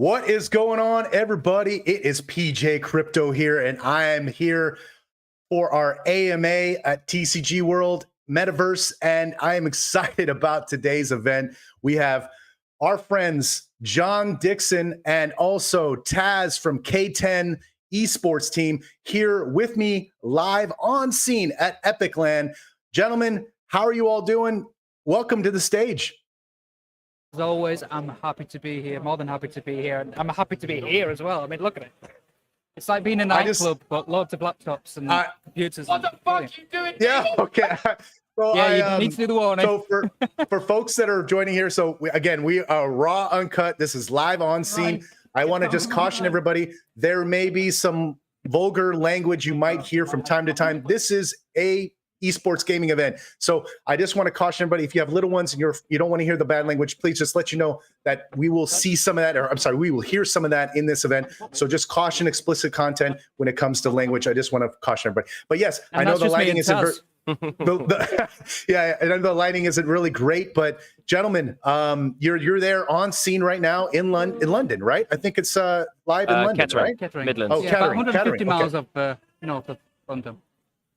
What is going on, everybody? It is PJ Crypto here, and I am here for our AMA at TCG World Metaverse, and I am excited about today's event. We have our friends Jon Dixon and also Taz from K10 Esports team here with me live on scene at Epic.LAN. Gentlemen, how are you all doing? Welcome to the stage. As always, I'm happy to be here, more than happy to be here. And I'm happy to be here as well. I mean, look at it. It's like being in a nightclub, but loads of laptops and computers. What the fuck you doing? Yeah, okay. So yeah, you need to do the warning. So for folks that are joining here, so we are raw, uncut. This is live on scene. Right. I want to just caution everybody, there may be some vulgar language you might hear from time to time. This is a esports gaming event. So I just want to caution everybody, if you have little ones and you don't want to hear the bad language, please just let you know that we will see some of that, or I'm sorry, we will hear some of that in this event. So just caution explicit content when it comes to language. I just want to caution everybody. But yes, I know the lighting isn't yeah, and the lighting isn't really great, but gentlemen, you're there on scene right now in London, right? I think it's live in London, Kettering, right? Kettering. Midlands. Oh, yeah, Kettering, 150 miles okay. of north of London.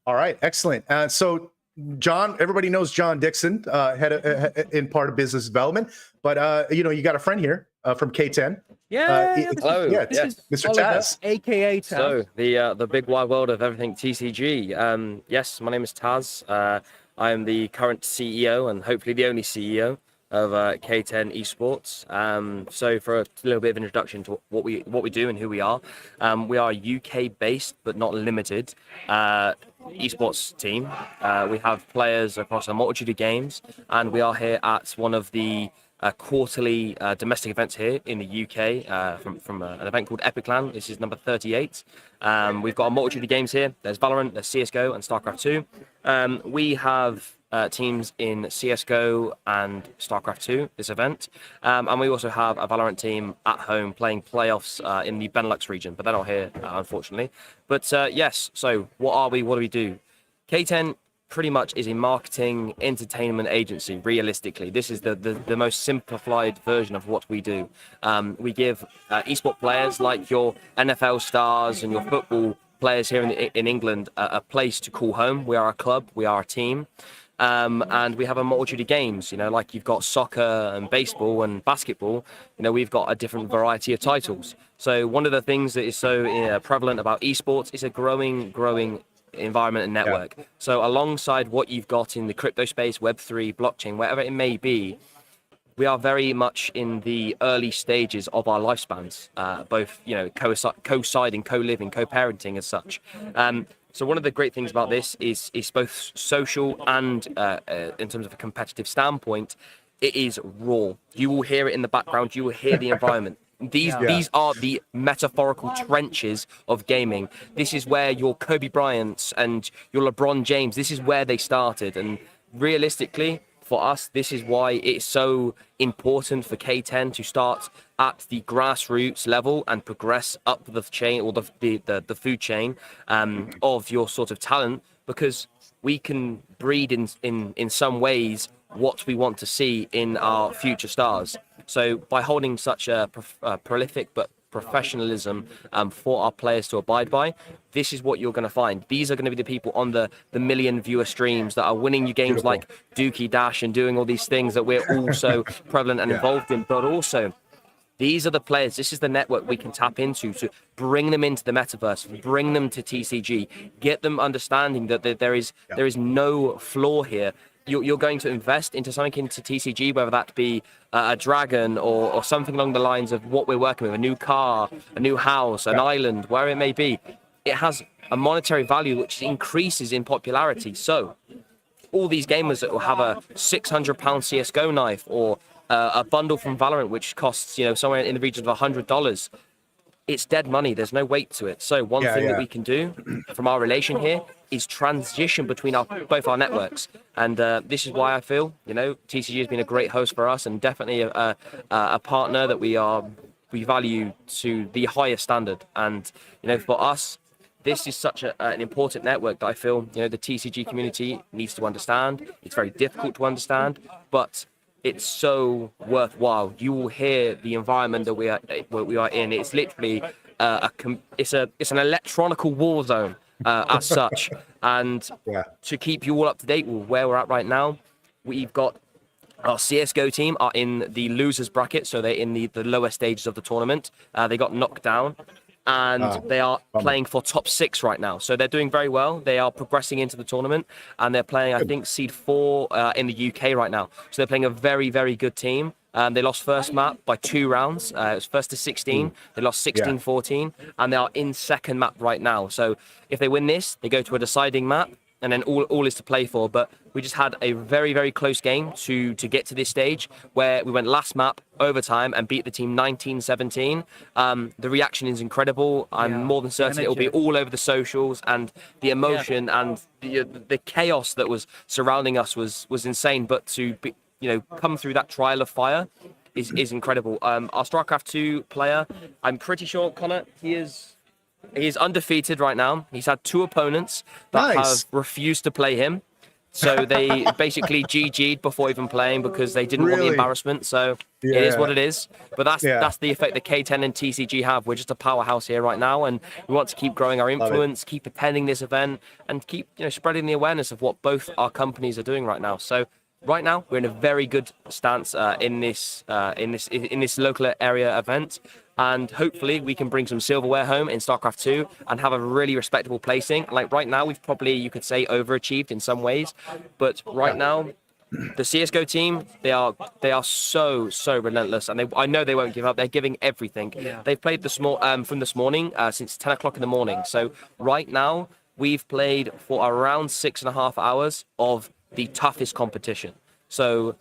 All right, excellent. So, Jon, everybody knows Jon Dixon, in part of business development, but you got a friend here from K10. Hello. Yeah, Mr. Oliver, Taz, aka Taz. So the big wide world of everything TCG. Yes, my name is Taz. I am the current CEO and hopefully the only CEO of K10 Esports. So for a little bit of introduction to what we do and who we are a UK based but not limited esports team. We have players across a multitude of games, and we are here at one of the quarterly domestic events here in the UK from an event called Epic.LAN. This is number 38. We've got a multitude of games here. There's Valorant, there's CSGO and StarCraft 2. We have teams in CSGO and StarCraft 2 this event, and we also have a Valorant team at home playing playoffs in the Benelux region, but they're not here unfortunately. But yes, so what do we do? K10 pretty much is a marketing entertainment agency. Realistically, this is the most simplified version of what we do. We give esports players like your NFL stars and your football players here in England a place to call home. We are a club, we are a team. And we have a multitude of games, like you've got soccer and baseball and basketball. We've got a different variety of titles. So one of the things that is so prevalent about esports is a growing environment and network. Yeah. So alongside what you've got in the crypto space, Web3, blockchain, whatever it may be, we are very much in the early stages of our lifespans, both co-siding, co-living, co-parenting as such. So one of the great things about this is both social and in terms of a competitive standpoint, it is raw. You will hear it in the background. You will hear the environment. These are the metaphorical trenches of gaming. This is where your Kobe Bryants and your LeBron James, this is where they started. And realistically, for us, this is why it's so important for K10 to start at the grassroots level and progress up the chain, or the food chain of your sort of talent, because we can breed in some ways what we want to see in our future stars. So by holding such a prolific but professionalism for our players to abide by, this is what you're going to find. These are going to be the people on the million viewer streams that are winning you games like Dookie Dash and doing all these things that we're also prevalent and involved in. But also, these are the players, this is the network we can tap into to bring them into the metaverse, bring them to TCG, get them understanding that there is no flaw here. You're going to invest into something into TCG, whether that be a dragon or something along the lines of what we're working with, a new car, a new house, an island, wherever it may be. It has a monetary value which increases in popularity. So all these gamers that will have a £600 CSGO knife or a bundle from Valorant which costs somewhere in the region of $100, it's dead money. There's no weight to it. So one thing that we can do from our relation here is transition between both our networks. And this is why I feel, TCG has been a great host for us, and definitely a partner that we value to the highest standard. And, for us, this is such an important network that I feel, the TCG community needs to understand. It's very difficult to understand, but it's so worthwhile. You will hear the environment that we are in. It's literally it's an electronical war zone as such. And to keep you all up to date with where we're at right now, we've got our CSGO team are in the losers bracket, so they're in the lower stages of the tournament. They got knocked down, and they are playing for top 6 right now. So they're doing very well. They are progressing into the tournament, and they're playing, I think, seed 4 in the UK right now. So they're playing a very, very good team. They lost first map by 2 rounds. It was first to 16. They lost 16-14, and they are in second map right now. So if they win this, they go to a deciding map, and then all is to play for. But we just had a very, very close game to get to this stage where we went last map, overtime, and beat the team 19-17. The reaction is incredible. I'm more than certain it will be all over the socials, and the emotion and the chaos that was surrounding us was insane. But to be, come through that trial of fire is incredible. Our StarCraft 2 player, I'm pretty sure, Connor, he is undefeated right now. He's had 2 opponents that have refused to play him. So they basically GG'd before even playing because they didn't want the embarrassment. So it is what it is. But that's the effect that K10 and TCG have. We're just a powerhouse here right now, and we want to keep growing our influence, keep attending this event, and keep spreading the awareness of what both our companies are doing right now. So right now we're in a very good stance in this local area event. And hopefully we can bring some silverware home in StarCraft 2 and have a really respectable placing. Like right now, we've probably, you could say, overachieved in some ways. But right now, the CSGO team, they are so relentless, and I know they won't give up. They're giving everything. They've played from this morning since 10 o'clock in the morning. So right now, we've played for around 6.5 hours of the toughest competition. So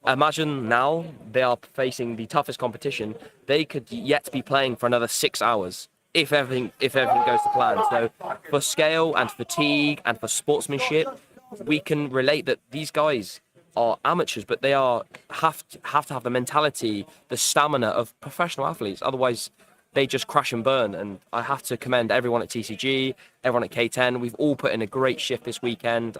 imagine now they are facing the toughest competition. They could yet be playing for another 6 hours if everything goes to plan. So for scale and fatigue and for sportsmanship, we can relate that these guys are amateurs, but they have to have the mentality, the stamina of professional athletes. Otherwise, they just crash and burn. And I have to commend everyone at TCG, everyone at K10. We've all put in a great shift this weekend.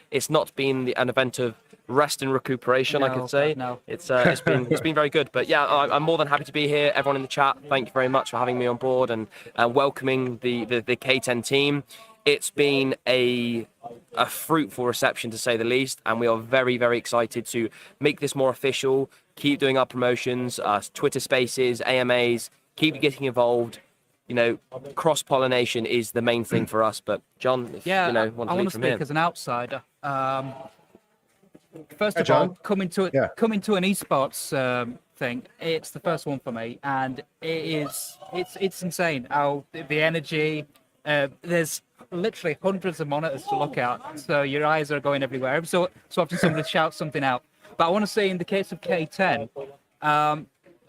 It's not been an event of rest and recuperation, I could say. No. It's been very good. But yeah, I'm more than happy to be here. Everyone in the chat, thank you very much for having me on board and welcoming the K10 team. It's been a fruitful reception, to say the least, and we are very, very excited to make this more official, keep doing our promotions, Twitter Spaces, AMAs, keep getting involved. Cross-pollination is the main thing for us. But John, if I want to speak here. as an outsider. First of all, coming to an esports thing, it's the first one for me, and it's insane how the energy. There's literally hundreds of monitors to look at, so your eyes are going everywhere. So often somebody shouts something out. But I want to say, in the case of K10,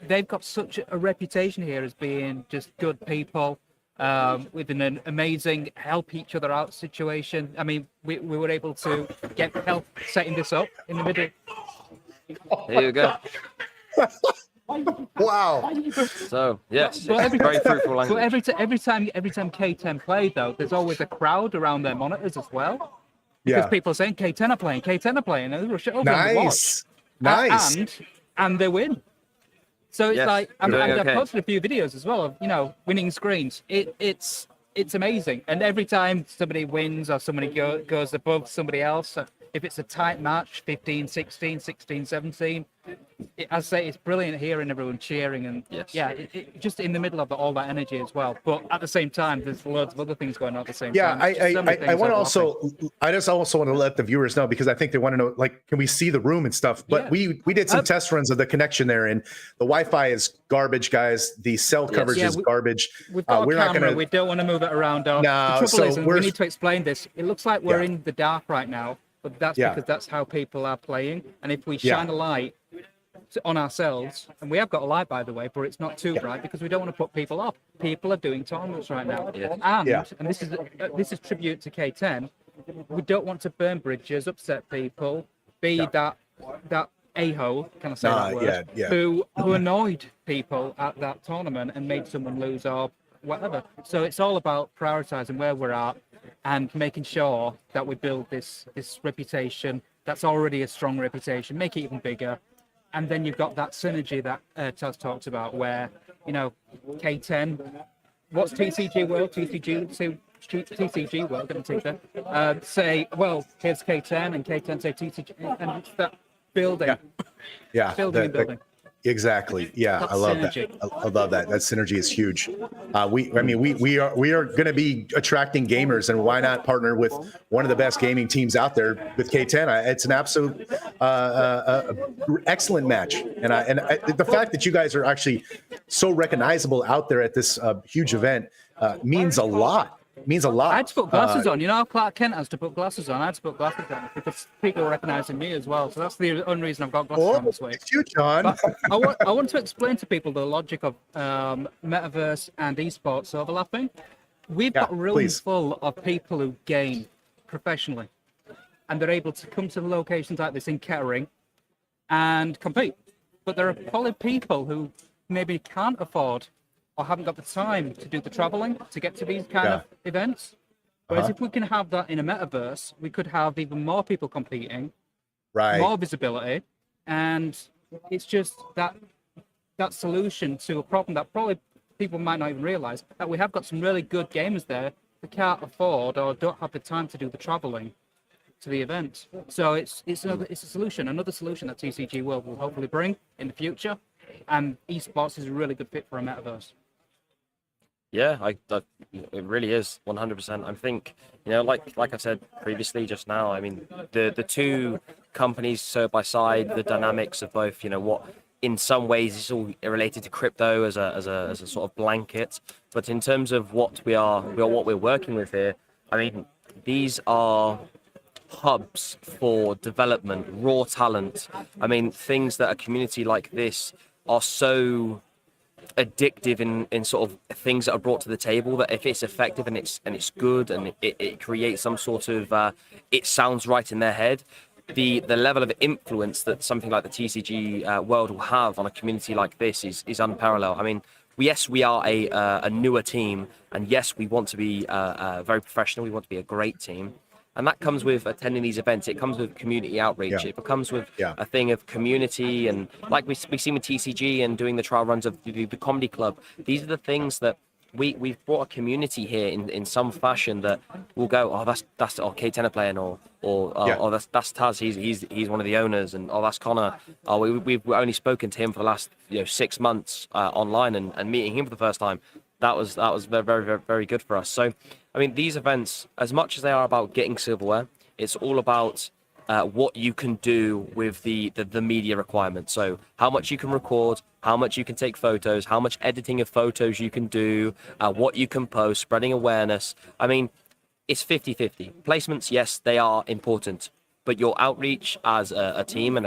they've got such a reputation here as being just good people, with an amazing help each other out situation. I mean, we were able to get help setting this up in the middle. There you go. Wow. So yes, very fruitful language. But every time K10 play, though, there's always a crowd around their monitors as well. Because people are saying K10 are playing, and they rush it over and watch. Nice. And they win. So it's like, and I've posted a few videos as well of, winning screens. It's amazing. And every time somebody wins or somebody goes above somebody else, if it's a tight match, 15-16, 16-17, I say it's brilliant hearing everyone cheering and just in the middle of all that energy as well. But at the same time, there's loads of other things going on at the same time. I want to also want to let the viewers know, because I think they want to know, like, can we see the room and stuff? But we did some test runs of the connection there, and the Wi-Fi is garbage, guys. The cell coverage is garbage. We've got a camera. We don't want to move it around. The trouble is, and we need to explain this. It looks like we're in the dark right now, but that's because that's how people are playing. And if we shine a light on ourselves, and we have got a light, by the way, but it's not too bright because we don't want to put people off. People are doing tournaments right now, and this is tribute to K10. We don't want to burn bridges, upset people, be that a-hole, can I say that word, who annoyed people at that tournament and made someone lose or whatever. So it's all about prioritizing where we're at and making sure that we build this reputation that's already a strong reputation, make it even bigger, And then you've got that synergy that Taz talked about, where, you know, K10, what's TCG World? TCG World, going to take that. Say, well, here's K10, and K10 say TCG, and it's that building. Yeah. Building. Exactly. Yeah, That's I love synergy. that. I love that. That synergy is huge. We are going to be attracting gamers, and why not partner with one of the best gaming teams out there with K10? It's an absolute excellent match, and the fact that you guys are actually so recognizable out there at this huge event means a lot. I had to put glasses on. You know how Clark Kent has to put glasses on? I had to put glasses on because people are recognizing me as well. So that's the only reason I've got glasses on this week. It's you, John. I want to explain to people the logic of Metaverse and esports overlapping. We've got rooms full of people who game professionally, and they're able to come to locations like this in Kettering and compete. But there are probably people who maybe can't afford or haven't got the time to do the traveling to get to these kind of events. Whereas if we can have that in a metaverse, we could have even more people competing, more visibility, and it's just that solution to a problem that probably people might not even realize, that we have got some really good gamers there that can't afford or don't have the time to do the traveling to the event. So it's a solution, another solution that TCG World will hopefully bring in the future, and esports is a really good fit for a metaverse. Yeah, it really is 100%. I think, you know, like I said previously just now, I mean, the two companies side by side, the dynamics of both, you know, what in some ways is all related to crypto as a sort of blanket, but in terms of what we're working with here, I mean, these are hubs for development, raw talent. I mean, things that a community like this are so addictive in sort of things that are brought to the table, that if it's effective and it's good and it creates some sort of it sounds right in their head, the level of influence that something like the TCG World will have on a community like this is unparalleled. I mean, yes, we are a newer team, and yes, we want to be very professional. We want to be a great team. And that comes with attending these events. It comes with community outreach. It becomes with a thing of community, and like we've seen with TCG and doing the trial runs of the comedy club. These are the things that we've brought a community here in some fashion that will go, oh, that's K10 playing, or that's Taz. He's one of the owners, and that's Connor. We've only spoken to him for the last 6 months online, and meeting him for the first time. That was very, very, very good for us. So, I mean, these events, as much as they are about getting silverware, it's all about what you can do with the media requirements. So how much you can record, how much you can take photos, how much editing of photos you can do, what you can post, spreading awareness. I mean, it's 50-50. Placements, yes, they are important, but your outreach as a team and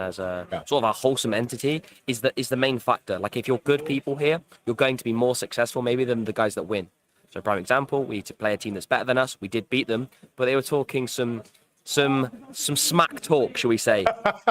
as a sort of a wholesome entity is the main factor. Like, if you're good people here, you're going to be more successful maybe than the guys that win. So, prime example, we need to play a team that's better than us. We did beat them, but they were talking some smack talk, shall we say?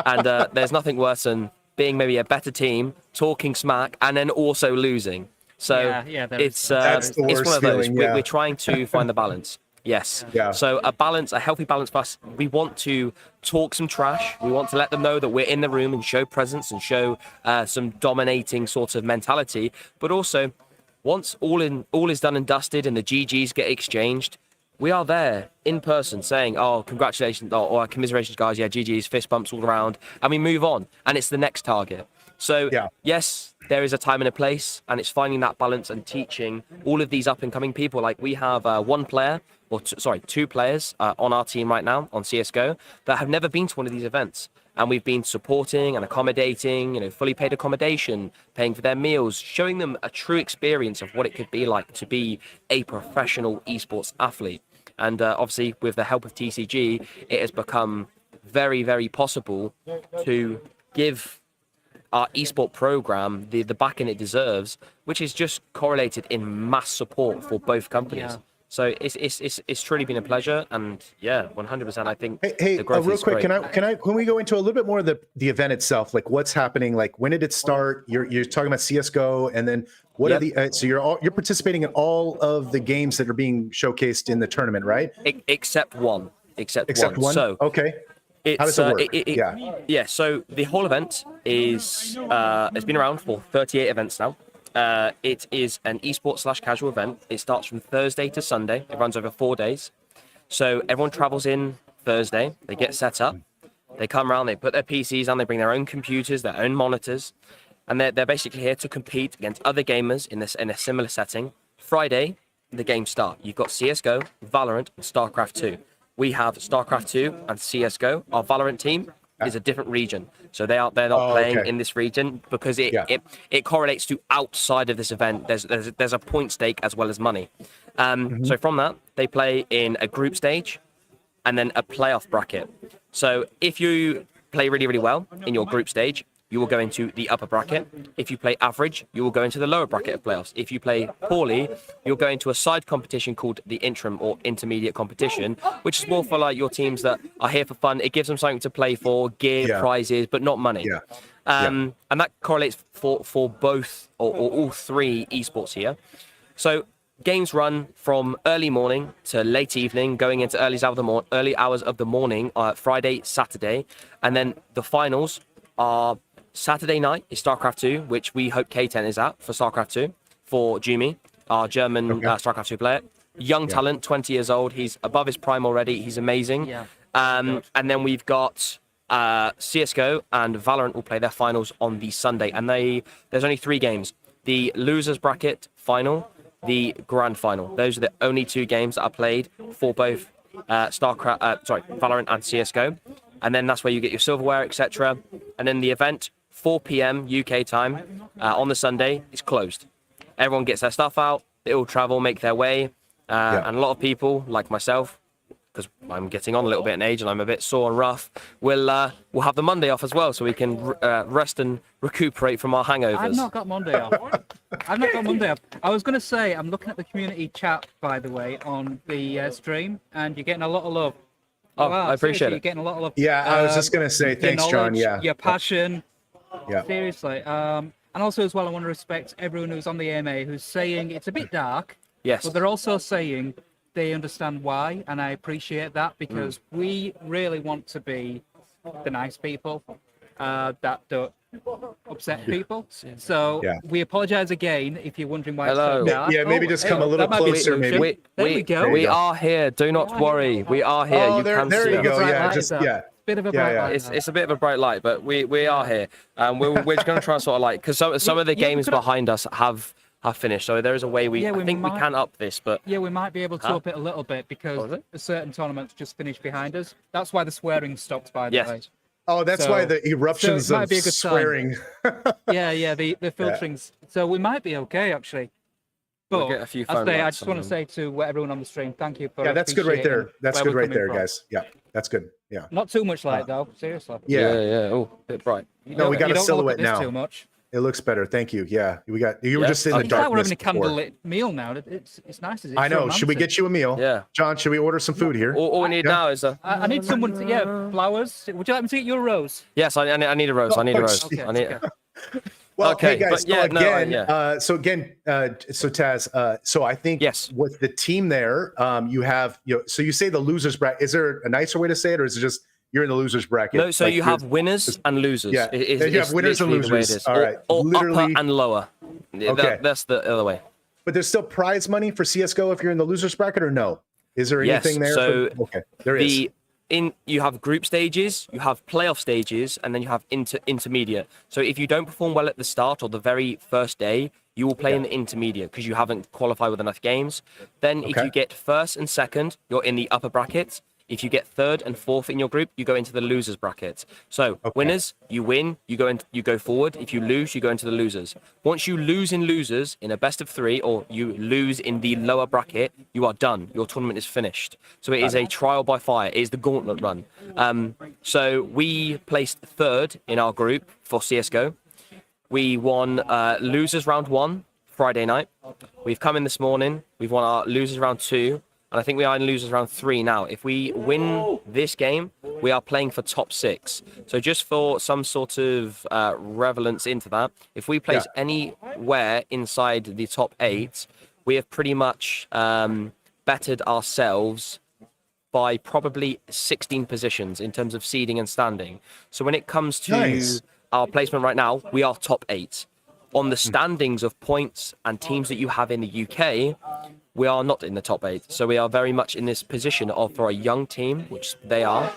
And there's nothing worse than being maybe a better team, talking smack, and then also losing. So it's one of those. We're trying to find the balance. Yes. Yeah. So a healthy balance for us. We want to talk some trash. We want to let them know that we're in the room and show presence and show some dominating sort of mentality. But also, once all is done and dusted and the GGs get exchanged, we are there in person saying, oh, congratulations, or commiserations, guys. Yeah, GGs, fist bumps all around. And we move on. And it's the next target. So, yes, there is a time and a place, and it's finding that balance and teaching all of these up-and-coming people. Like, we have two players on our team right now on CSGO that have never been to one of these events. And we've been supporting and accommodating, fully paid accommodation, paying for their meals, showing them a true experience of what it could be like to be a professional esports athlete. And obviously, with the help of TCG, it has become very, very possible to give our esport program the backing it deserves, which is just correlated in mass support for both companies. Yeah. So it's truly been a pleasure, and 100%. I think. Hey, real quick, can we go into a little bit more of the event itself? Like, what's happening? Like, when did it start? You're talking about CS:GO, and then what are the? So you're participating in all of the games that are being showcased in the tournament, right? Except one. Except one. So okay. How does it work? Yeah. So the whole event is it's been around for 38 events now. It is an esports / casual event. It starts from Thursday to Sunday. It runs over 4 days. So everyone travels in Thursday. They get set up. They come around. They put their PCs on. They bring their own computers, their own monitors, and they're basically here to compete against other gamers in a similar setting. Friday, the games start. You've got CS:GO, Valorant, and StarCraft 2. We have StarCraft 2 and CS:GO. Our Valorant team is a different region, so they're not playing in this region because it correlates to outside of this event. There's a point stake as well as money. So from that, they play in a group stage and then a playoff bracket. So if you play really, really well in your group stage, you will go into the upper bracket. If you play average, you will go into the lower bracket of playoffs. If you play poorly, you'll go into a side competition called the interim or intermediate competition, which is more for like your teams that are here for fun. It gives them something to play for, gear, prizes, but not money. And that correlates for both or all three esports here. So games run from early morning to late evening, going into early hours of the morning, Friday, Saturday, and then the finals are Saturday night is StarCraft 2, which we hope K10 is at for StarCraft 2 for Jumi, our German StarCraft 2 player. Young talent, 20 years old. He's above his prime already. He's amazing. And then we've got CSGO and Valorant will play their finals on the Sunday. And there's only 3 games. The losers bracket final, the grand final. Those are the only 2 games that are played for both Valorant and CSGO. And then that's where you get your silverware, etc. And then the event, 4 p.m. UK time on the Sunday, is closed. Everyone gets their stuff out. They all travel, make their way. And a lot of people, like myself, because I'm getting on a little bit in age and I'm a bit sore and rough, we'll have the Monday off as well, so we can rest and recuperate from our hangovers. I've not got Monday off. I was going to say, I'm looking at the community chat, by the way, on the stream, and you're getting a lot of love. Oh, wow, I appreciate it. You're getting a lot of love. Yeah, I was just going to say, thanks, John. Yeah. Your passion. Seriously. And also as well, I want to respect everyone who's on the AMA who's saying it's a bit dark. Yes. But they're also saying they understand why, and I appreciate that, because we really want to be the nice people that don't upset people. So we apologize again if you're wondering why it's so dark. Yeah, maybe just come a little closer. Maybe. There we go. We are here. Do not worry. We are here. Oh, there you go. Yeah, Bit of a bright light. It's a bit of a bright light, but we are here. We're just going to try and sort of like, because some of the games behind us have finished, so there is a way we can up this, but we might be able to up it a little bit because a certain tournaments just finished behind us. That's why the swearing stopped, by the way. Oh, that's why the eruptions of swearing. The filterings. So we might be okay, actually. But we'll get a few I just want to say to everyone on the stream, thank you for that's good right there. That's good right there, guys. Yeah, that's good. Yeah. Not too much light though, seriously. Yeah. Oh, a bit bright. No, we got a silhouette now. Too much. It looks better. Thank you. Yeah, you were just in the darkness. We're having a candlelit meal now. It's nice. I know. Should we get you a meal? Yeah. John, should we order some food here? All we need now is I need someone to flowers. Would you like me to get you a rose? Yes, I need a rose. I need a rose. Okay. Well, hey guys. So Taz. So I think with the team there, you have So you say the losers bracket. Is there a nicer way to say it, or is it just you're in the losers bracket? No, so you have winners and losers. Yeah, you have winners and losers. All right, or upper and lower. Okay, that's the other way. But there's still prize money for CS:GO if you're in the losers bracket, or no? Is there anything there? So there is. You have group stages, you have playoff stages, and then you have intermediate. So if you don't perform well at the start or the very first day, you will play in the intermediate because you haven't qualified with enough games. Then if you get first and second, you're in the upper brackets. If you get third and fourth in your group, you go into the losers bracket. So winners, you win, you go forward. If you lose, you go into the losers. Once you lose in losers in a best of 3, or you lose in the lower bracket, you are done. Your tournament is finished. So it is a trial by fire. It is the gauntlet run. So we placed third in our group for CS:GO. We won losers round 1 Friday night. We've come in this morning. We've won our losers round 2. And I think we are in losers round 3 now. If we win this game, we are playing for top 6. So just for some sort of relevance into that, if we place anywhere inside the top 8, we have pretty much bettered ourselves by probably 16 positions in terms of seeding and standing. So when it comes to our placement right now, we are top 8. On the standings of points and teams that you have in the UK, we are not in the top 8. So we are very much in this position of, for a young team, which they are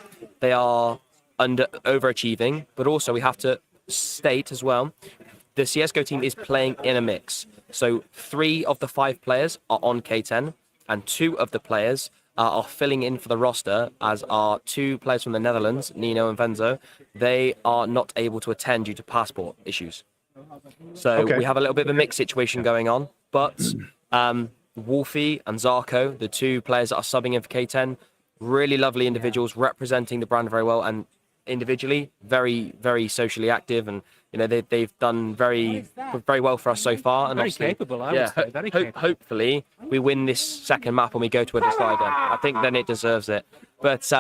overachieving, but also we have to state as well, the CSGO team is playing in a mix. So 3 of the 5 players are on K10, and 2 of the players are filling in for the roster, as are 2 players from the Netherlands, Nino and Venzo. They are not able to attend due to passport issues. So we have a little bit of a mixed situation going on, but Wolfie and Zarko, the 2 players that are subbing in for K10, really lovely individuals, representing the brand very well, and individually very, very socially active, and you know they've done very well for us so far. And very capable, I would say. Very capable. Hopefully we win this second map and we go to a decider. I think then it deserves it. But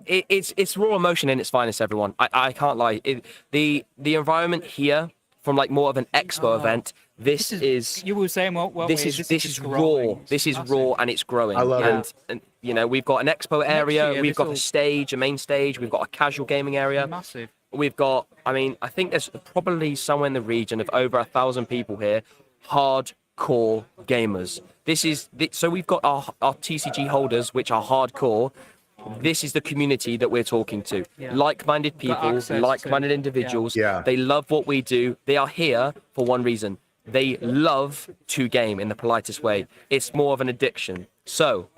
it's raw emotion in its finest, everyone. I can't lie. The environment here, from like more of an expo event, this is you were saying this is raw. This is raw, and it's growing. I love it. And you know, we've got an expo area, we've got a stage, a main stage, we've got a casual gaming area. Massive. We've got, I mean, I think there's probably somewhere in the region of over 1,000 people here, hardcore gamers. So we've got our TCG holders, which are hardcore. This is the community that we're talking to. Yeah. Like-minded people, like-minded individuals. Yeah. They love what we do. They are here for one reason. They love to game in the politest way. It's more of an addiction. So,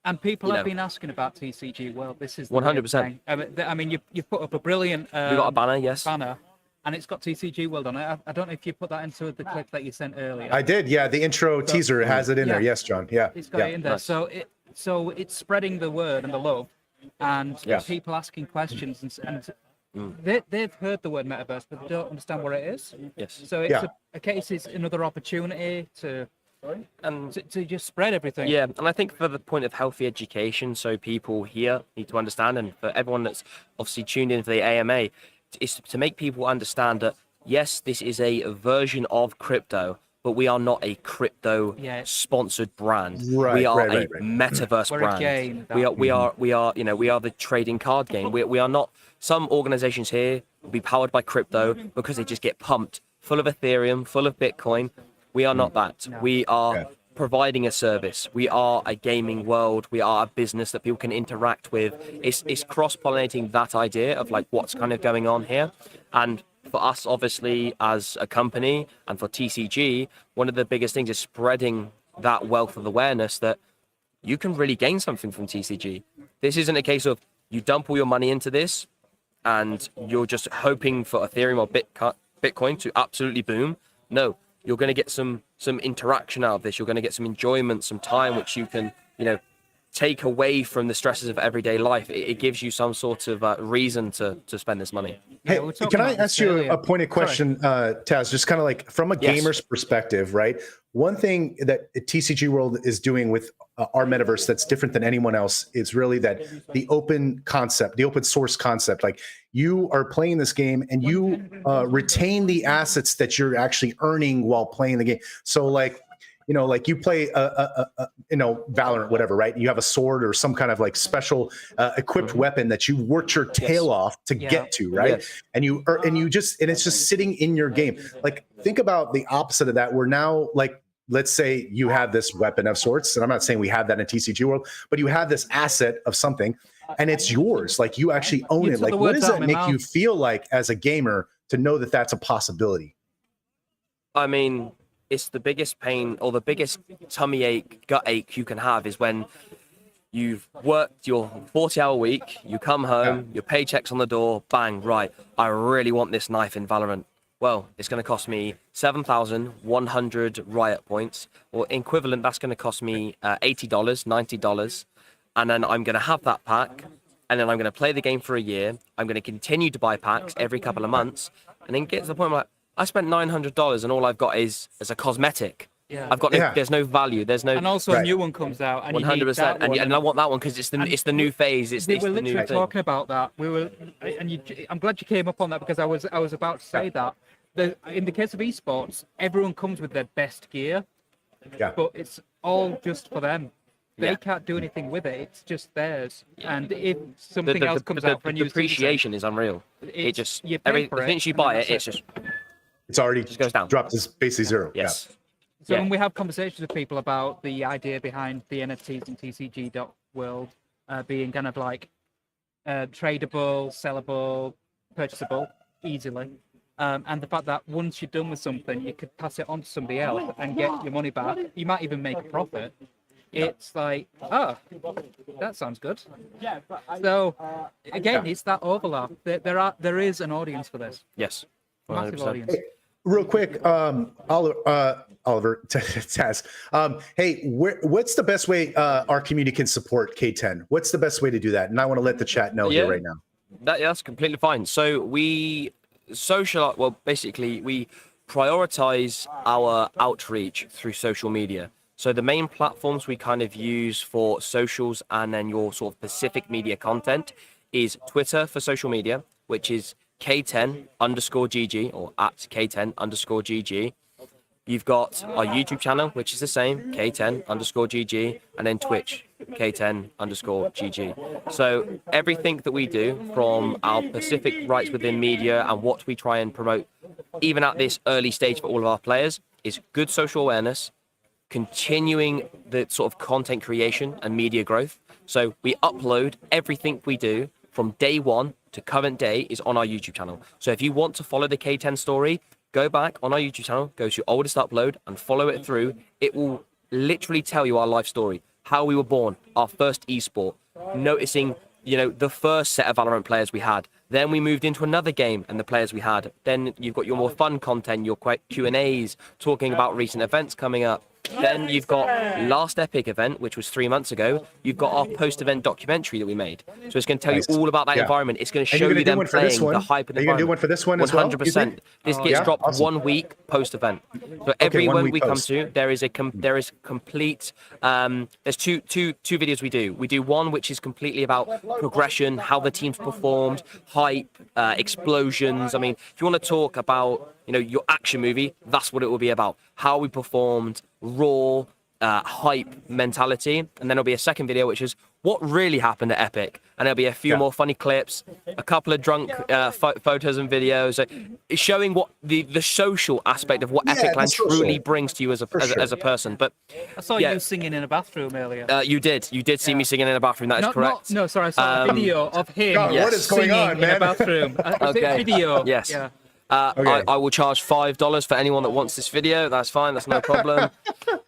and people have been asking about TCG World. This is 100%. I mean, you've put up a brilliant. We got a banner, yes. Banner, and it's got TCG World on it. I don't know if you put that into the clip that you sent earlier. I did, yeah. The intro teaser has it in there. Yes, John. Yeah. It's got it in there. Nice. So it's spreading the word and the love, and people asking questions, and they've heard the word metaverse, but they don't understand what it is. Yes. So it's a case. It's another opportunity to just spread everything. Yeah, and I think for the point of healthy education, so people here need to understand, and for everyone that's obviously tuned in for the AMA, is to make people understand that yes, this is a version of crypto, but we are not a crypto sponsored brand. Right, we are right. a metaverse We're brand. a game. We are the trading card game. We are not. Some organizations here will be powered by crypto because they just get pumped full of Ethereum, full of Bitcoin. We are not that. No. We are providing a service. We are a gaming world. We are a business that people can interact with. It's cross-pollinating that idea of like what's kind of going on here. And for us, obviously, as a company, and for TCG, one of the biggest things is spreading that wealth of awareness that you can really gain something from TCG. This isn't a case of you dump all your money into this and you're just hoping for Ethereum or Bitcoin to absolutely boom. No, you're going to get some interaction out of this. You're going to get some enjoyment, some time, which you can, take away from the stresses of everyday life. It gives you some sort of reason to spend this money. Hey, can I ask you a pointed question, Taz? Just kind of like from a gamer's perspective, right? One thing that TCG World is doing with our metaverse that's different than anyone else is really that the open concept, the open source concept. Like you are playing this game and you retain the assets that you're actually earning while playing the game. So like, like you play Valorant, whatever, right? You have a sword or some kind of like special equipped weapon that you worked your tail off to get to, right? Yes. And it's just sitting in your game. Like think about the opposite of that. We're now like, let's say you have this weapon of sorts, and I'm not saying we have that in TCG World, but you have this asset of something and it's yours. Like you actually own it. Like what does that make you feel like as a gamer to know that that's a possibility? I mean, it's the biggest pain or the biggest tummy ache, gut ache you can have is when you've worked your 40-hour week, you come home, your paycheck's on the door, bang, right, I really want this knife in Valorant. Well, it's going to cost me 7,100 Riot points, or equivalent, that's going to cost me $80, $90, and then I'm going to have that pack, and then I'm going to play the game for a year, I'm going to continue to buy packs every couple of months, and then get to the point where I spent $900 and all I've got is a cosmetic. Yeah. I've got there's no value. There's no. And also a new one comes out, and 100%. And I want that one because it's the new phase. It's we the were new literally thing. talking about that. I'm glad you came up on that because I was about to say that. In the case of esports, everyone comes with their best gear, but it's all just for them. they can't do anything with it. It's just theirs. And if something else comes out for a new depreciation is unreal. It just since you buy it, it's already just goes down. Dropped to basically zero. Yes. Yeah. So when we have conversations with people about the idea behind the NFTs and TCG World being kind of like tradable, sellable, purchasable easily, and the fact that once you're done with something, you could pass it on to somebody else and get your money back. You might even make a profit. It's like, oh, that sounds good. So again, it's that overlap. There is an audience for this. Yes. 100%. Massive audience. Real quick, Oliver, Taz. Hey, what's the best way our community can support K10? What's the best way to do that? And I want to let the chat know here right now. That's completely fine. So basically we prioritize our outreach through social media. So the main platforms we kind of use for socials and then your sort of specific media content is Twitter for social media, which is K10_GG or at K10_GG. You've got our YouTube channel, which is the same, K10_GG, and then Twitch, K10_GG. So everything that we do from our specific rights within media and what we try and promote, even at this early stage for all of our players, is good social awareness, continuing the sort of content creation and media growth. So we upload everything we do from day one to current day is on our YouTube channel. So if you want to follow the K10 story, go back on our YouTube channel, go to oldest upload and follow it through. It will literally tell you our life story, how we were born, our first esport, noticing, the first set of Valorant players we had. Then we moved into another game and the players we had. Then you've got your more fun content, your Q&As, talking about recent events coming up. Then you've got last Epic event, which was 3 months ago. You've got our post-event documentary that we made. So it's going to tell you all about that environment. It's going to show you them playing the hype of the environment. Are you going to do one for this one as well? 100%. This gets dropped 1 week post-event. So every event we come to, there is complete. There's two videos we do. We do one which is completely about progression, how the team's performed, hype, explosions. I mean, if you want to talk about your action movie, that's what it will be about. How we performed, raw, hype mentality. And then there'll be a second video, which is what really happened at Epic. And there'll be a few more funny clips, a couple of drunk photos and videos, showing what the social aspect of what Epic.LAN truly brings to you as a person. But I saw you singing in a bathroom earlier. You did see me singing in a bathroom. That is correct. No, sorry, I saw a video of him. God, what is going on, man? In a bathroom. Okay. Video. Yes. Yeah. I will charge $5 for anyone that wants this video. That's fine. That's no problem.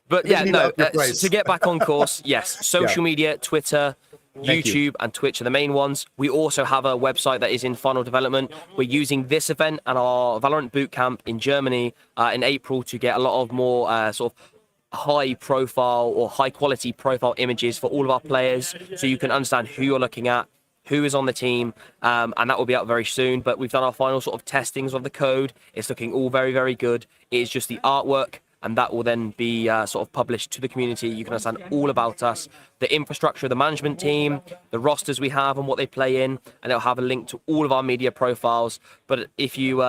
But to get back on course, yes, social media, Twitter, YouTube, and Twitch are the main ones. We also have a website that is in final development. We're using this event and our Valorant Bootcamp in Germany in April to get a lot of more sort of high profile or high quality profile images for all of our players, so you can understand who you're looking at, who is on the team, and that will be out very soon. But we've done our final sort of testings of the code. It's looking all very, very good. It is just the artwork, and that will then be sort of published to the community. You can understand all about us, the infrastructure of the management team, the rosters we have and what they play in, and it'll have a link to all of our media profiles. But if you,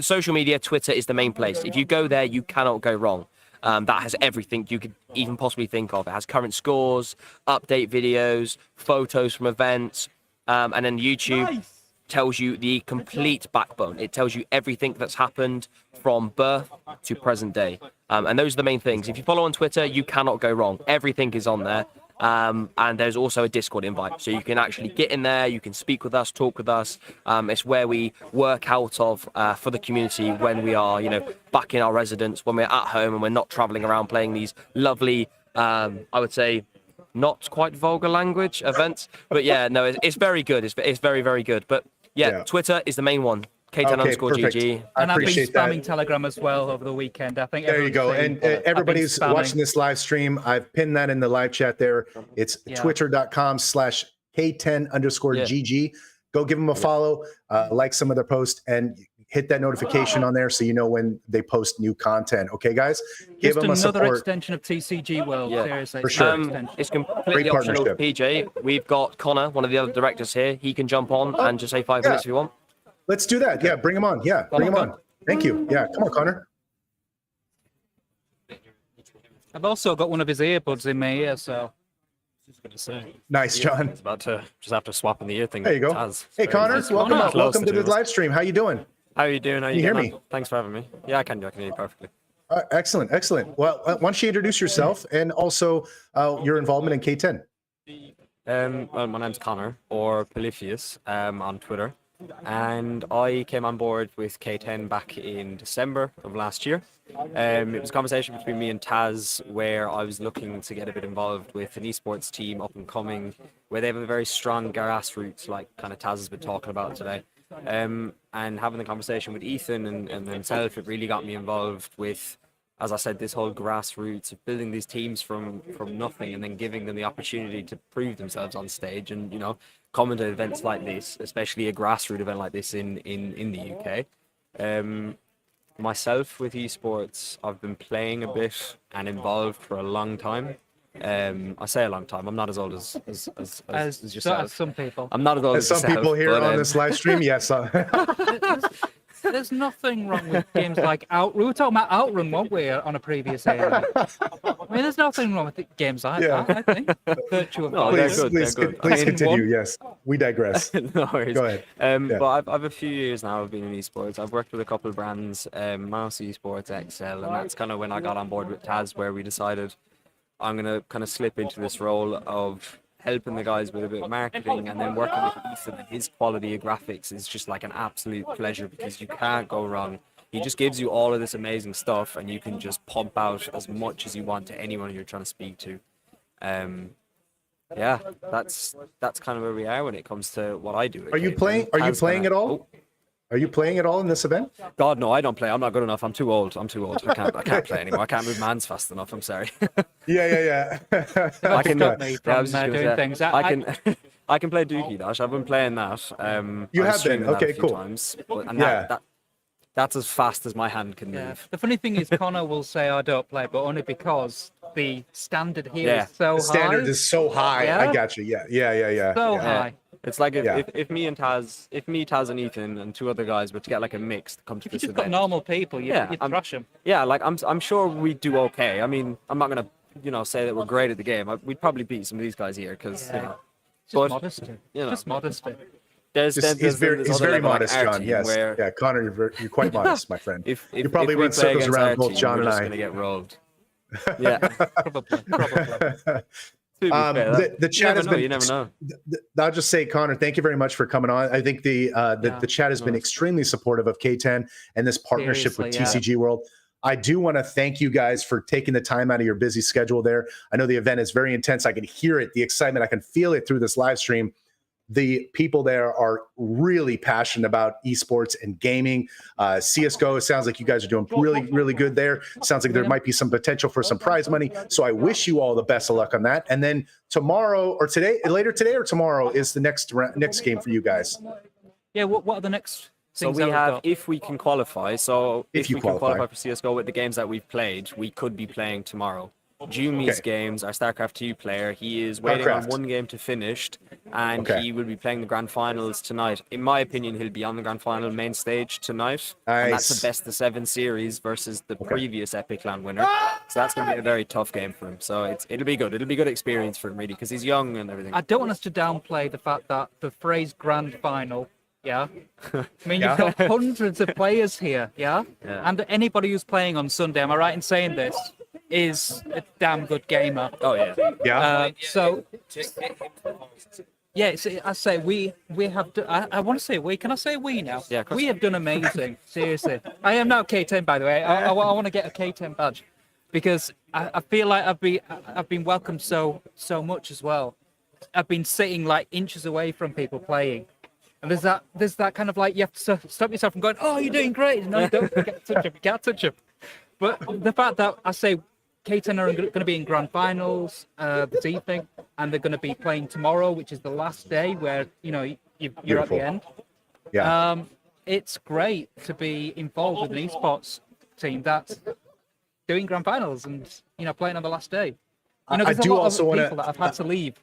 social media, Twitter is the main place. If you go there, you cannot go wrong. That has everything you could even possibly think of. It has current scores, update videos, photos from events, and then YouTube tells you the complete backbone. It tells you everything that's happened from birth to present day. And those are the main things. If you follow on Twitter, you cannot go wrong. Everything is on there. And there's also a Discord invite, so you can actually get in there, you can speak with us, talk with us. It's where we work out of for the community when we are, back in our residence, when we're at home and we're not traveling around playing these lovely, I would say, not quite vulgar language events. But yeah, no, it's very good. It's very, very good. But yeah, Twitter is the main one. K10_GG. And I've been spamming Telegram as well over the weekend. I think there you go. And everybody's watching this live stream. I've pinned that in the live chat there. It's twitter.com/K10_GG. Go give them a follow, like some of their posts, and hit that notification on there so you know when they post new content. Okay, guys? Give them a support. Another extension of TCG World. Seriously. For sure. It's completely optional to PJ. We've got Connor, one of the other directors here. He can jump on and just say 5 minutes if you want. Let's do that. Yeah, bring him on. Yeah, bring him on. Thank you. Yeah, come on, Connor. I've also got one of his earbuds in my ear, so. Just gonna say. Nice, John. It's about to just have to swap in the ear thing. There you go. Hey, Connor, welcome to the live stream. How you doing? How are you doing? How you hear me? Thanks for having me. Yeah, I can hear you perfectly. Excellent. Well, why don't you introduce yourself and also your involvement in K10? Well, my name's Connor, or Polypheus, on Twitter. And I came on board with K10 back in December of last year. It was a conversation between me and Taz where I was looking to get a bit involved with an esports team up and coming, where they have a very strong grassroots, like kind of Taz has been talking about today. And having the conversation with Ethan and himself, it really got me involved with, as I said, this whole grassroots of building these teams from nothing and then giving them the opportunity to prove themselves on stage and, you know, coming to events like this, especially a grassroots event like this in the UK. Myself with esports, I've been playing a bit and involved for a long time. I say a long time. I'm not as old as yourself. As some people. I'm not as old as some people here on this live stream. Yes. There's nothing wrong with games like we were talking about Outrun, weren't we, on a previous area? I mean, there's nothing wrong with games like that, I think. Virtual. No, please continue. Yes, we digress. No worries. Go ahead. But I've a few years now. I've been in esports. I've worked with a couple of brands, Mouse Esports, Excel, and that's kind of when I got on board with Taz, where we decided I'm gonna kind of slip into this role of helping the guys with a bit of marketing, and then working with Ethan and his quality of graphics is just like an absolute pleasure because you can't go wrong. He just gives you all of this amazing stuff and you can just pump out as much as you want to anyone you're trying to speak to. Yeah, that's kind of where we are when it comes to what I do. Are you playing at all? Are you playing at all in this event? God, no, I don't play. I'm not good enough. I'm too old. I can't play anymore. I can't move hands fast enough. I'm sorry. Yeah. I can doing things. I can play Dookie Dash. I've been playing that. You have been? Okay, cool. Times, that's as fast as my hand can move. The funny thing is, Connor will say I don't play, but only because the standard here is so high. The standard is so high. Yeah? I got you. Yeah. So high. It's like if me, Taz, and Ethan and two other guys were to get like a mix to come to this event. If you've got normal people, you'd crush them. Yeah, like I'm sure we do okay. I mean, I'm not gonna say that we're great at the game. We'd probably beat some of these guys here because modesty. Just modesty. He's very modest, John. Yes. Yeah, Connor, you're quite modest, my friend. You probably run circles around both John and I. We're just gonna get rolled. Yeah, probably. The chat has been. You never know. I'll just say, Connor, thank you very much for coming on. I think the chat has been extremely supportive of K10 and this partnership with TCG World. I do want to thank you guys for taking the time out of your busy schedule there. I know the event is very intense. I can hear it, the excitement. I can feel it through this live stream. The people there are really passionate about esports and gaming. CSGO, it sounds like you guys are doing really, really good there. Sounds like there might be some potential for some prize money. So I wish you all the best of luck on that. And then later today or tomorrow is the next game for you guys. Yeah, what are the next So we have, if we can qualify, so if we can qualify for CSGO with the games that we've played, we could be playing tomorrow. Jumi's games, our StarCraft 2 player, he is waiting on one game to finish, and he will be playing the grand finals tonight. In my opinion, he'll be on the grand final main stage tonight. Nice. And that's the best of 7 series versus the previous Epic.LAN winner. So that's going to be a very tough game for him. So it'll be good. It'll be good experience for him, really, because he's young and everything. I don't want us to downplay the fact that the phrase grand final, I mean, you've got hundreds of players here, and anybody who's playing on Sunday, am I right in saying this, is a damn good gamer. Oh yeah. So I say we have. I want to say we. Can I say we now? Yeah. We have done amazing. Seriously, I am now K10, by the way. I want to get a K10 badge because I feel like I've been welcomed so much as well. I've been sitting like inches away from people playing. And there's that kind of like, you have to stop yourself from going, oh, you're doing great. No, you don't touch him. You can't touch him. But the fact that I say K10 are going to be in grand finals this evening, and they're going to be playing tomorrow, which is the last day where, you're at the end. Yeah. It's great to be involved with an esports team that's doing grand finals and, playing on the last day. There's a lot of people that have had to leave.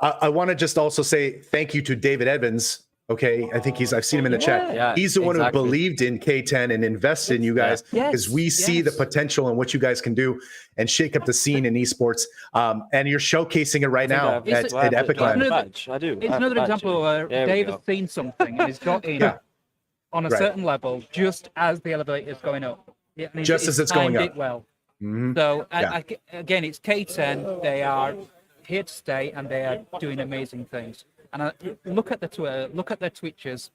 I want to just also say thank you to David Evans, Okay, I think I've seen him in the chat. Yeah, he's the one who exactly. believed in K10 and invested in you guys because we see the potential in what you guys can do and shake up the scene in esports. And you're showcasing it right now at Epic.LAN. I do. It's another example where Dave has seen something and he's got in on a certain level just as the elevator is going up. Just as it's going up. It well. So again, it's K10. They are here to stay and they are doing amazing things. And look at the Twitter, look at their Twitches.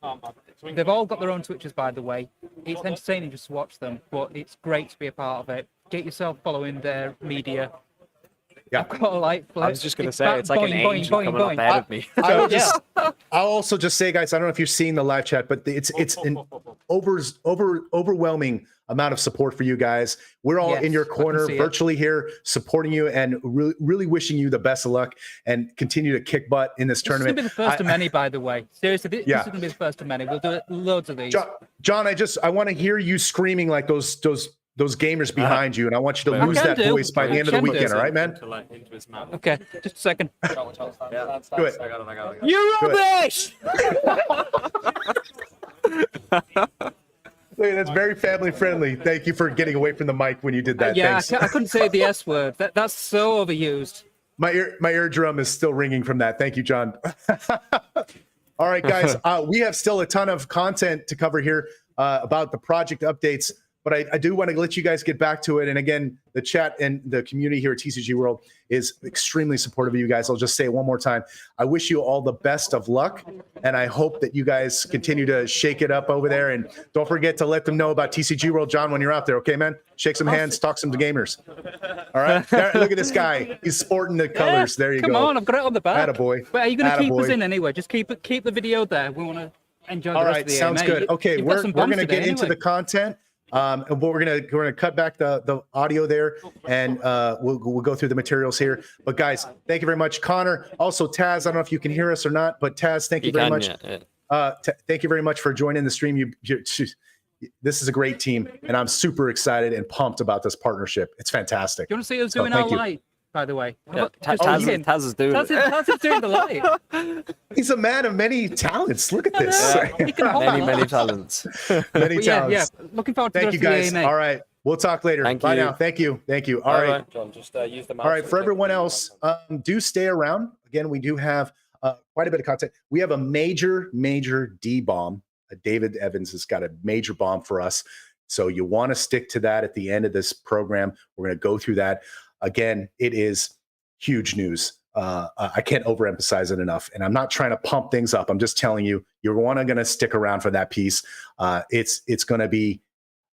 They've all got their own Twitches, by the way. It's entertaining just to watch them, but it's great to be a part of it. Get yourself following their media. Yeah. I've got a light flip. I was just going to say, it's like an angel coming up ahead of me. I'll also just say, guys, I don't know if you're seeing the live chat, but it's an overwhelming amount of support for you guys. We're all in your corner virtually here supporting you and really wishing you the best of luck and continue to kick butt in this tournament. This is going to be the first of many, by the way. Seriously, this is going to be the first of many. We'll do loads of these. John, I want to hear you screaming like those gamers behind you, and I want you to lose that voice by the end of the weekend, all right, man? Okay, just a second. Do it. You rubbish! That's very family friendly. Thank you for getting away from the mic when you did that. Thanks. I couldn't say the S word. That's so overused. My eardrum is still ringing from that. Thank you, John. All right, guys. We have still a ton of content to cover here about the project updates, but I do want to let you guys get back to it. And again, the chat and the community here at TCG World is extremely supportive of you guys. I'll just say it one more time. I wish you all the best of luck, and I hope that you guys continue to shake it up over there. And don't forget to let them know about TCG World, John, when you're out there. Okay, man? Shake some hands, talk some to gamers. All right? There, look at this guy. He's sporting the colors. There you go. Come on, I've got it on the back. Attaboy. But are you going to keep us in anyway? Just keep the video there. We want to enjoy the rest of the sounds good. Okay, we're going to get into the content. And we're gonna cut back the audio there, and we'll go through the materials here. But guys, thank you very much, Connor. Also, Taz, I don't know if you can hear us or not, but Taz, thank you very much. Thank you very much for joining the stream. This is a great team, and I'm super excited and pumped about this partnership. It's fantastic. Do you want to see us doing our light, by the way? Taz is doing it. Taz is doing the light. He's a man of many talents. Look at this. Many talents. Many talents. Yeah. Looking forward to Thank you, guys. All right. We'll talk later. Bye now. Thank you. All right. John, just use the mouse. All right. For everyone else, do stay around. Again, we do have quite a bit of content. We have a major D-bomb. David Evans has got a major bomb for us. So you want to stick to that at the end of this program. We're going to go through that. Again, it is huge news. I can't overemphasize it enough. And I'm not trying to pump things up. I'm just telling you, you're going to stick around for that piece. It's going to be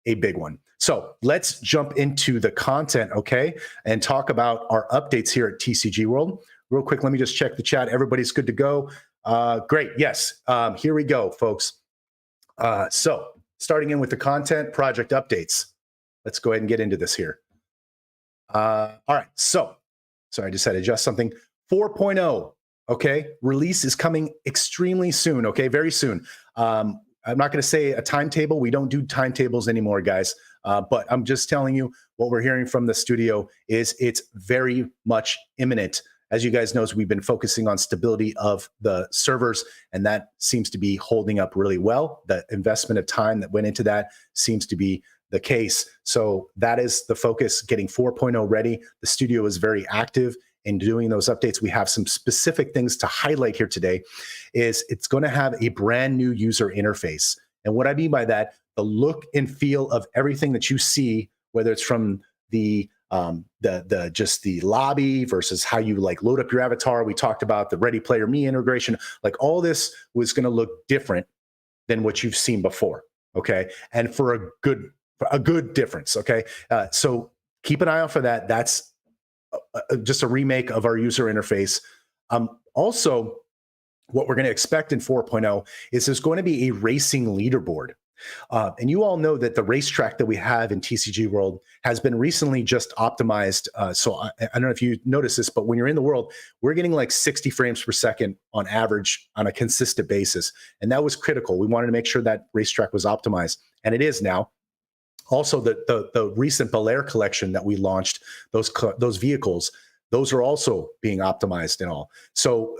a big one. So let's jump into the content, okay? And talk about our updates here at TCG World. Real quick, let me just check the chat. Everybody's good to go. Great. Yes. Here we go, folks. So starting in with the content project updates. Let's go ahead and get into this here. All right, so sorry, I just had to adjust something. 4.0, okay, release is coming extremely soon, okay, very soon. I'm not going to say a timetable. We don't do timetables anymore, guys, but I'm just telling you what we're hearing from the studio is it's very much imminent. As you guys know, we've been focusing on stability of the servers, and that seems to be holding up really well. The investment of time that went into that seems to be the case. So that is the focus, getting 4.0 ready. The studio is very active in doing those updates. We have some specific things to highlight here today. Is it's going to have a brand new user interface. And what I mean by that, the look and feel of everything that you see, whether it's from the just the lobby versus how you like load up your avatar. We talked about the Ready Player Me integration. Like all this was going to look different than what you've seen before. Okay. And for a good difference. Okay. So keep an eye out for that. That's just a remake of our user interface. Also, what we're going to expect in 4.0 is there's going to be a racing leaderboard. And you all know that the racetrack that we have in TCG World has been recently just optimized. So I don't know if you notice this, but when you're in the world, we're getting like 60 frames per second on average on a consistent basis. And that was critical. We wanted to make sure that racetrack was optimized. And it is now. Also, the recent Bel Air collection that we launched, those vehicles, those are also being optimized and all. So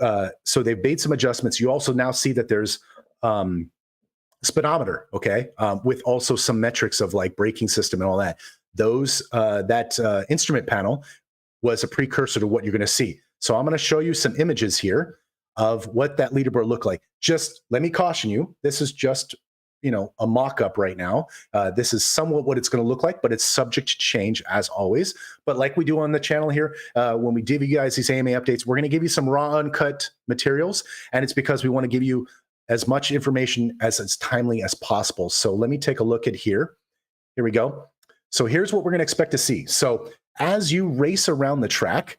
they've made some adjustments. You also now see that there's speedometer, okay, with also some metrics of like braking system and all that. Those that instrument panel was a precursor to what you're going to see. So I'm going to show you some images here of what that leaderboard looked like. Just let me caution you, this is just, you know, a mock-up right now. This is somewhat what it's going to look like, but it's subject to change as always. But like we do on the channel here, when we give you guys these AMA updates, we're going to give you some raw, uncut materials, and it's because we want to give you as much information as timely as possible. So let me take a look at here. Here we go. So here's what we're going to expect to see. So as you race around the track,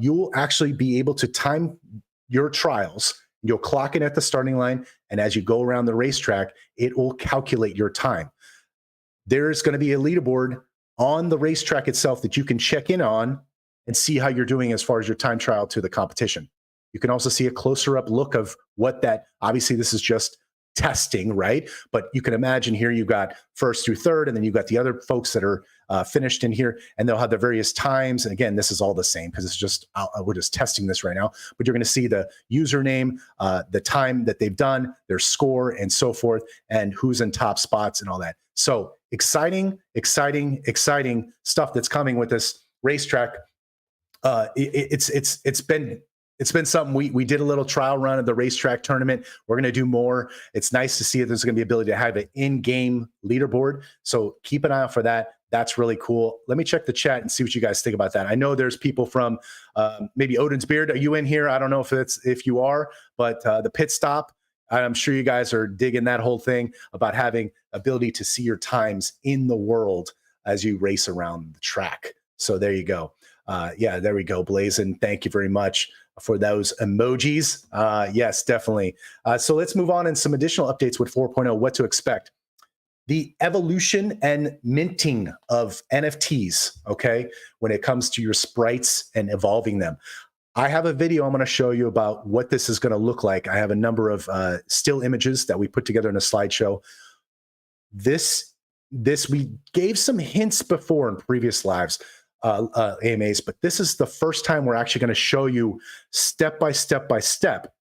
you'll actually be able to time your trials. You'll clock in at the starting line, and as you go around the racetrack, it will calculate your time. There's going to be a leaderboard on the racetrack itself that you can check in on and see how you're doing as far as your time trial to the competition. You can also see a closer up look of what that, obviously this is just testing, right? But you can imagine here you've got first through third, and then you've got the other folks that are finished in here, and they'll have their various times. And again, this is all the same because it's just, we're just testing this right now, but you're going to see the username, the time that they've done, their score, and so forth, and who's in top spots and all that. So exciting, exciting, exciting stuff that's coming with this racetrack. It's been something. We did a little trial run of the racetrack tournament. We're going to do more. It's nice to see that there's going to be ability to have an in-game leaderboard. So keep an eye out for that. That's really cool. Let me check the chat and see what you guys think about that. I know there's people from maybe Odin's Beard. Are you in here? I don't know if you are, but the pit stop, I'm sure you guys are digging that whole thing about having ability to see your times in the world as you race around the track. So there you go. Yeah, there we go. Blazin, thank you very much for those emojis. Yes, definitely. So let's move on and some additional updates with 4.0, what to expect. The evolution and minting of NFTs, okay, when it comes to your sprites and evolving them. I have a video I'm going to show you about what this is going to look like. I have a number of still images that we put together in a slideshow. This we gave some hints before in previous lives, AMAs, but this is the first time we're actually going to show you step by step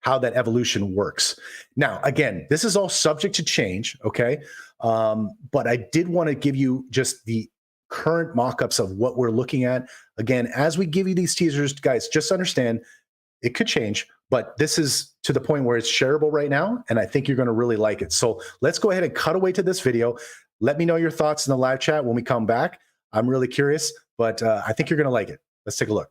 how that evolution works. Now, again, this is all subject to change, okay? But I did want to give you just the current mock-ups of what we're looking at. Again, as we give you these teasers, guys, just understand it could change, but this is to the point where it's shareable right now, and I think you're going to really like it. So let's go ahead and cut away to this video. Let me know your thoughts in the live chat when we come back. I'm really curious, but I think you're going to like it. Let's take a look.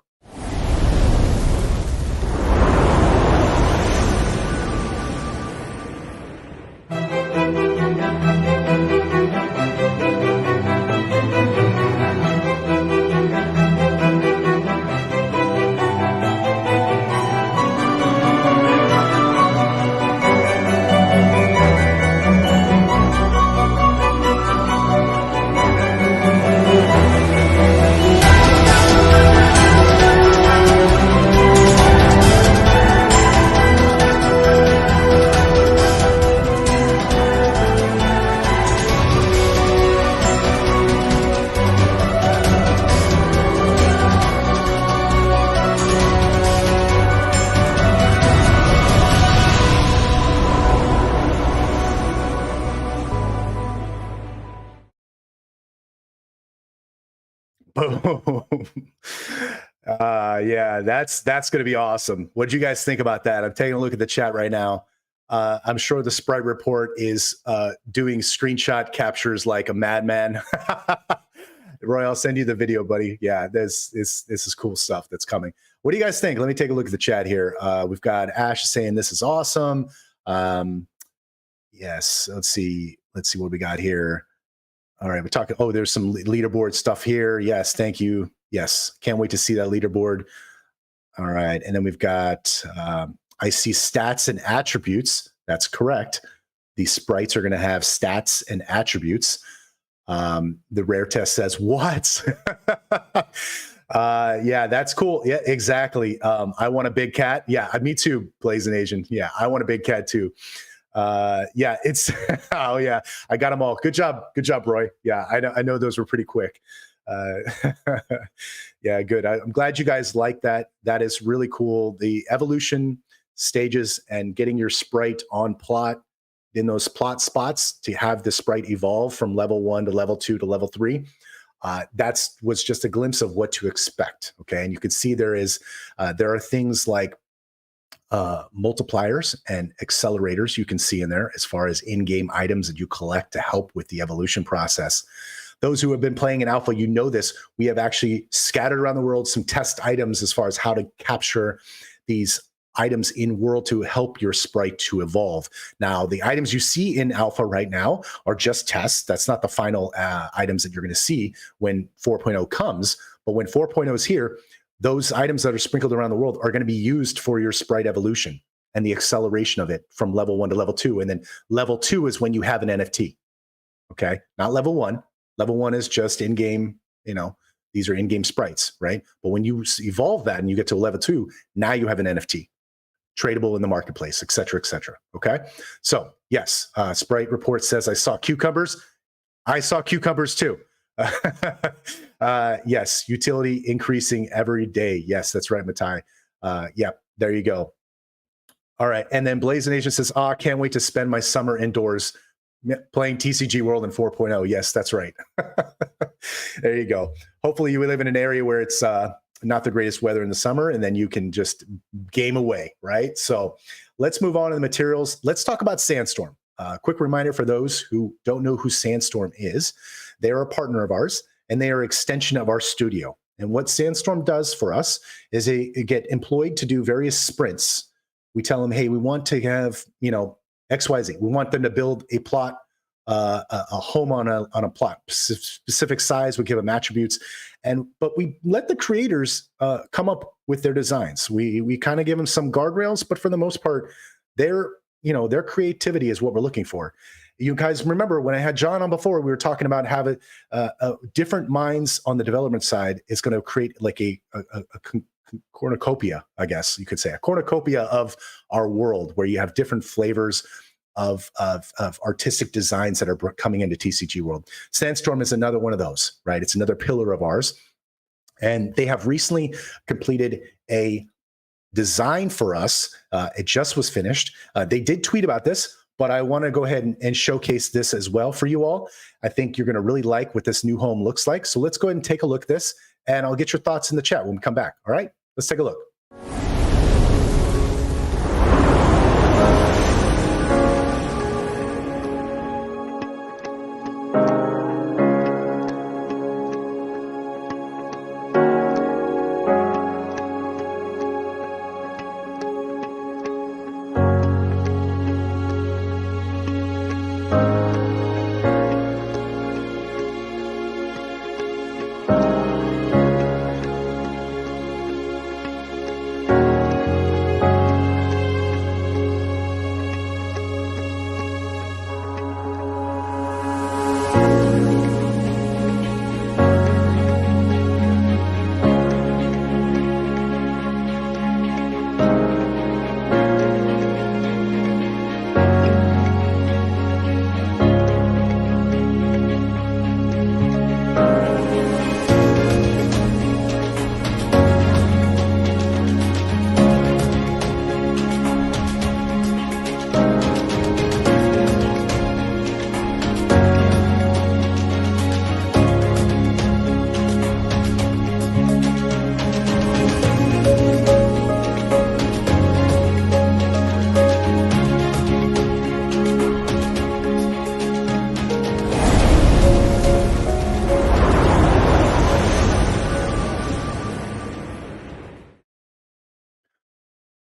Boom. Yeah, that's going to be awesome. What do you guys think about that? I'm taking a look at the chat right now. I'm sure the Sprite report is doing screenshot captures like a madman. Roy, I'll send you the video, buddy. Yeah, this is cool stuff that's coming. What do you guys think? Let me take a look at the chat here. We've got Ash saying this is awesome. Yes, let's see what we got here. All right, we're talking. Oh, there's some leaderboard stuff here. Yes, thank you. Yes, can't wait to see that leaderboard. All right, and then we've got. I see stats and attributes. That's correct. These sprites are going to have stats and attributes. The rare test says what? Yeah, that's cool. Yeah, exactly. I want a big cat. Yeah, me too, Blazing Asian. Yeah, I want a big cat too. Yeah, it's oh yeah, I got them all. Good job, Roy. Yeah, I know those were pretty quick. Yeah, good. I'm glad you guys like that. That is really cool. The evolution stages and getting your sprite on plot in those plot spots to have the sprite evolve from level 1 to level 2 to level 3. That was just a glimpse of what to expect. Okay. And you can see there are things like multipliers and accelerators you can see in there as far as in-game items that you collect to help with the evolution process. Those who have been playing in alpha, you know this, we have actually scattered around the world some test items as far as how to capture these items in world to help your sprite to evolve. Now, the items you see in alpha right now are just tests. That's not the final items that you're going to see when 4.0 comes. But when 4.0 is here, those items that are sprinkled around the world are going to be used for your sprite evolution and the acceleration of it from level 1 to level 2. And then level 2 is when you have an NFT. Okay, not level 1. Level 1 is just in-game, these are in-game sprites, right? But when you evolve that and you get to level 2, now you have an NFT, tradable in the marketplace, et cetera, et cetera. Okay, so yes, Sprite report says, I saw cucumbers. I saw cucumbers too. Yes, utility increasing every day. Yes, that's right, Matai. Yep, there you go. All right, and then Blazing Nation says, I can't wait to spend my summer indoors playing TCG World in 4.0. Yes, that's right. There you go. Hopefully you live in an area where it's not the greatest weather in the summer, and then you can just game away, right? So let's move on to the materials. Let's talk about Sandstorm. Quick reminder for those who don't know who Sandstorm is. They're a partner of ours, and they are an extension of our studio. And what Sandstorm does for us is they get employed to do various sprints. We tell them, hey, we want to have, XYZ. We want them to build a plot, a home on a plot, specific size. We give them attributes, but we let the creators come up with their designs. We kind of give them some guardrails, but for the most part, their creativity is what we're looking for. You guys remember when I had Jon on before, we were talking about having different minds on the development side. It's going to create like a cornucopia, I guess you could say, a cornucopia of our world, where you have different flavors of artistic designs that are coming into TCG World. Sandstorm is another one of those, right? It's another pillar of ours. And they have recently completed a design for us. It just was finished. They did tweet about this, but I want to go ahead and showcase this as well for you all. I think you're going to really like what this new home looks like. So let's go ahead and take a look at this, and I'll get your thoughts in the chat when we come back. All right, let's take a look.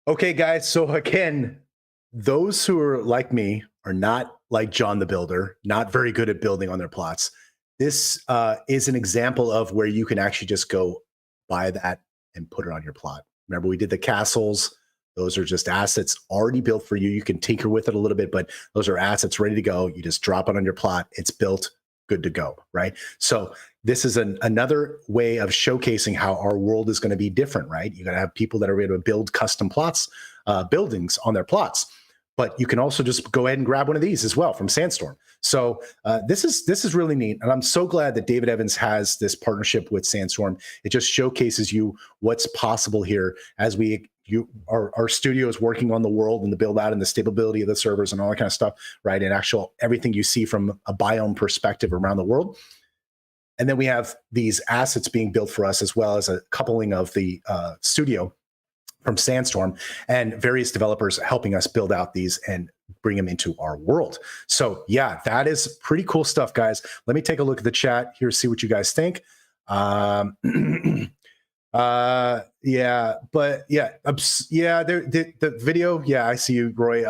Okay, guys. So again, those who are like me are not like Jon the Builder, not very good at building on their plots. This is an example of where you can actually just go buy that and put it on your plot. Remember, we did the castles. Those are just assets already built for you. You can tinker with it a little bit, but those are assets ready to go. You just drop it on your plot. It's built, good to go, right? So this is another way of showcasing how our world is going to be different, right? You're going to have people that are able to build custom plots, buildings on their plots, but you can also just go ahead and grab one of these as well from Sandstorm. So this is really neat, and I'm so glad that David Evans has this partnership with Sandstorm. It just showcases you what's possible here as we our studio is working on the world and the build out and the stability of the servers and all that kind of stuff, right? And actual everything you see from a biome perspective around the world. And then we have these assets being built for us, as well as a coupling of the studio from Sandstorm and various developers helping us build out these and bring them into our world. So yeah, that is pretty cool stuff, guys. Let me take a look at the chat here, see what you guys think. Yeah, but yeah, the video, yeah, I see you, Roy.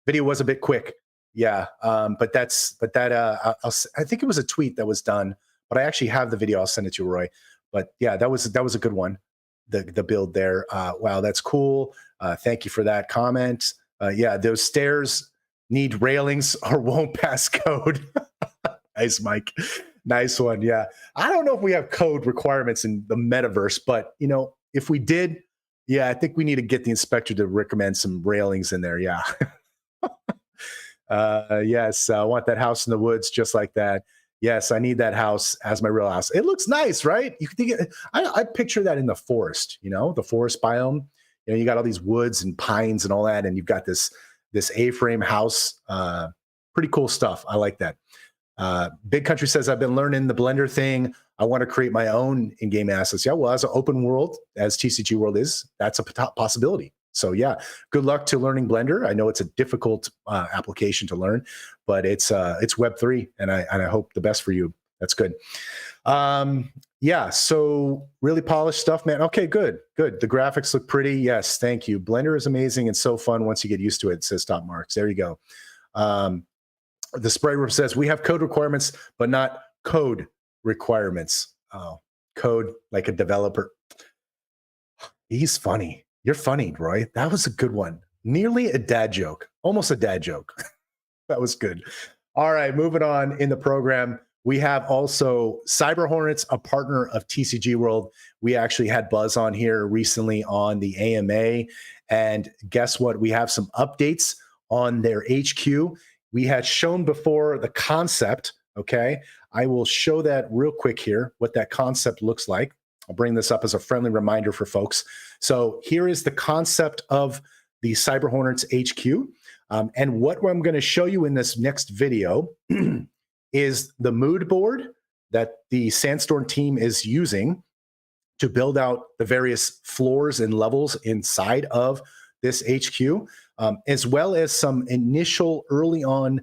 Video was a bit quick. Yeah. But I think it was a tweet that was done, but I actually have the video. I'll send it to you, Roy. But yeah, that was a good one. The build there. Wow, that's cool. Thank you for that comment. Yeah, those stairs need railings or won't pass code. Nice, Mike. Nice one. Yeah. I don't know if we have code requirements in the metaverse, but if we did, yeah, I think we need to get the inspector to recommend some railings in there. Yeah. Yes. I want that house in the woods just like that. Yes, I need that house as my real house. It looks nice, right? You can think I picture that in the forest, the forest biome. You got all these woods and pines and all that, and you've got this A-frame house. Pretty cool stuff. I like that. Big Country says, I've been learning the Blender thing. I want to create my own in-game assets. Yeah, well, as an open world, as TCG World is, that's a possibility. So yeah, good luck to learning Blender. I know it's a difficult application to learn, but it's Web3, and I hope the best for you. That's good. Yeah, so really polished stuff, man. Okay, good. The graphics look pretty. Yes, thank you. Blender is amazing and so fun once you get used to it, says Top Marks. There you go. The Sprite Room says, we have code requirements, but not code requirements. Oh, code like a developer. He's funny. You're funny, Roy. That was a good one. Nearly a dad joke. Almost a dad joke. That was good. All right, moving on in the program. We have also Cyber Hornets, a partner of TCG World. We actually had Buzz on here recently on the AMA. And guess what? We have some updates on their HQ. We had shown before the concept, okay? I will show that real quick here, what that concept looks like. I'll bring this up as a friendly reminder for folks. So here is the concept of the Cyber Hornets HQ. And what I'm going to show you in this next video is the mood board that the Sandstorm team is using to build out the various floors and levels inside of this HQ, as well as some initial early on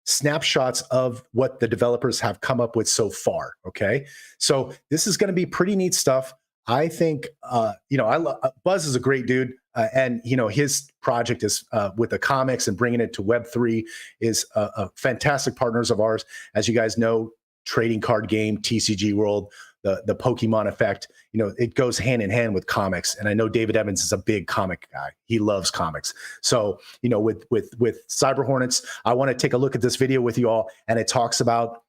snapshots of what the developers have come up with so far. Okay, so this is going to be pretty neat stuff. I think Buzz is a great dude, and his project is with the comics and bringing it to Web3 is a fantastic partners of ours. As you guys know, trading card game, TCG World, the Pokemon effect, it goes hand in hand with comics. And I know David Evans is a big comic guy. He loves comics. So, with Cyber Hornets, I want to take a look at this video with you all. And it talks about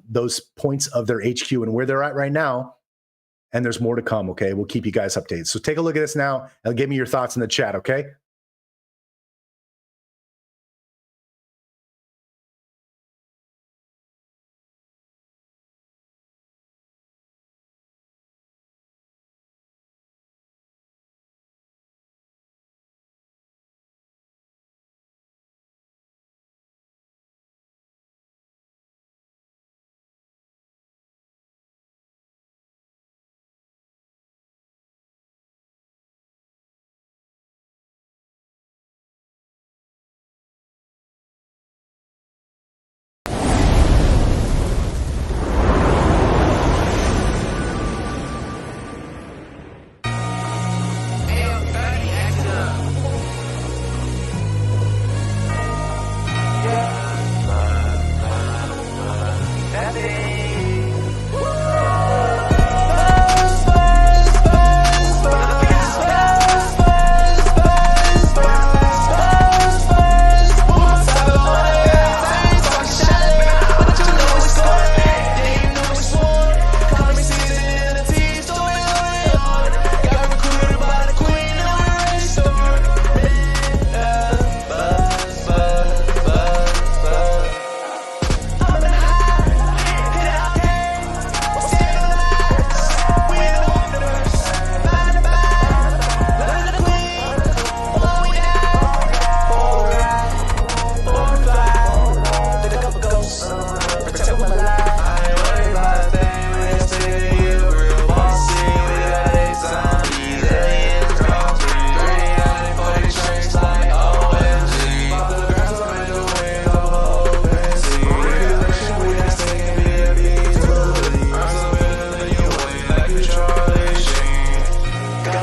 those points of their HQ and where they're at right now. And there's more to come. Okay. We'll keep you guys updated. So take a look at this now and give me your thoughts in the chat. Okay.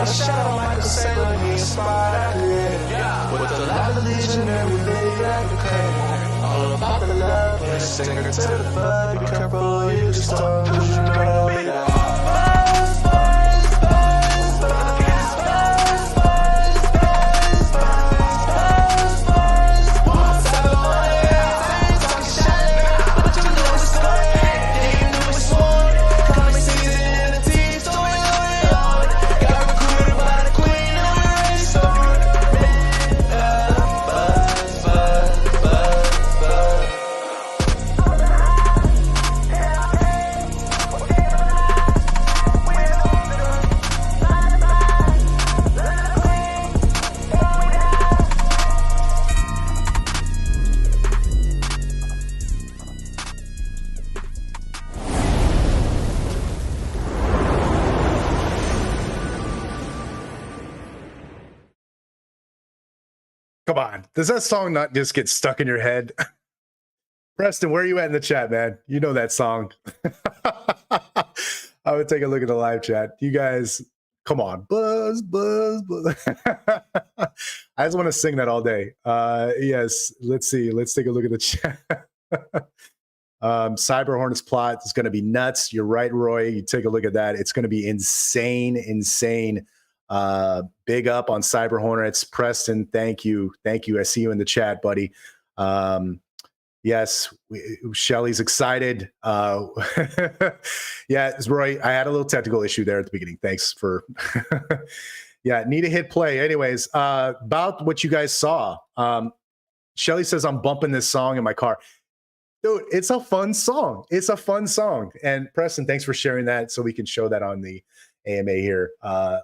a shadow like a sailor, he inspired I with the light of legionary lady I can claim. All about the love, but stinger to the blood. Be careful, you just don't, cause you know we got Come on. Does that song not just get stuck in your head? Preston, where are you at in the chat, man? You know that song. I would take a look at the live chat. You guys, come on. Buzz, buzz, buzz. I just want to sing that all day. Yes, let's see. Let's take a look at the chat. Cyber Hornets plot is going to be nuts. You're right, Roy. You take a look at that. It's going to be insane, insane. Big up on Cyber Hornets. Preston, thank you. Thank you. I see you in the chat, buddy. Yes, Shelly's excited. Yeah, Roy, I had a little technical issue there at the beginning. Thanks for yeah, need to hit play. Anyways, about what you guys saw. Shelly says I'm bumping this song in my car. Dude, it's a fun song. It's a fun song. And Preston, thanks for sharing that so we can show that on the AMA here.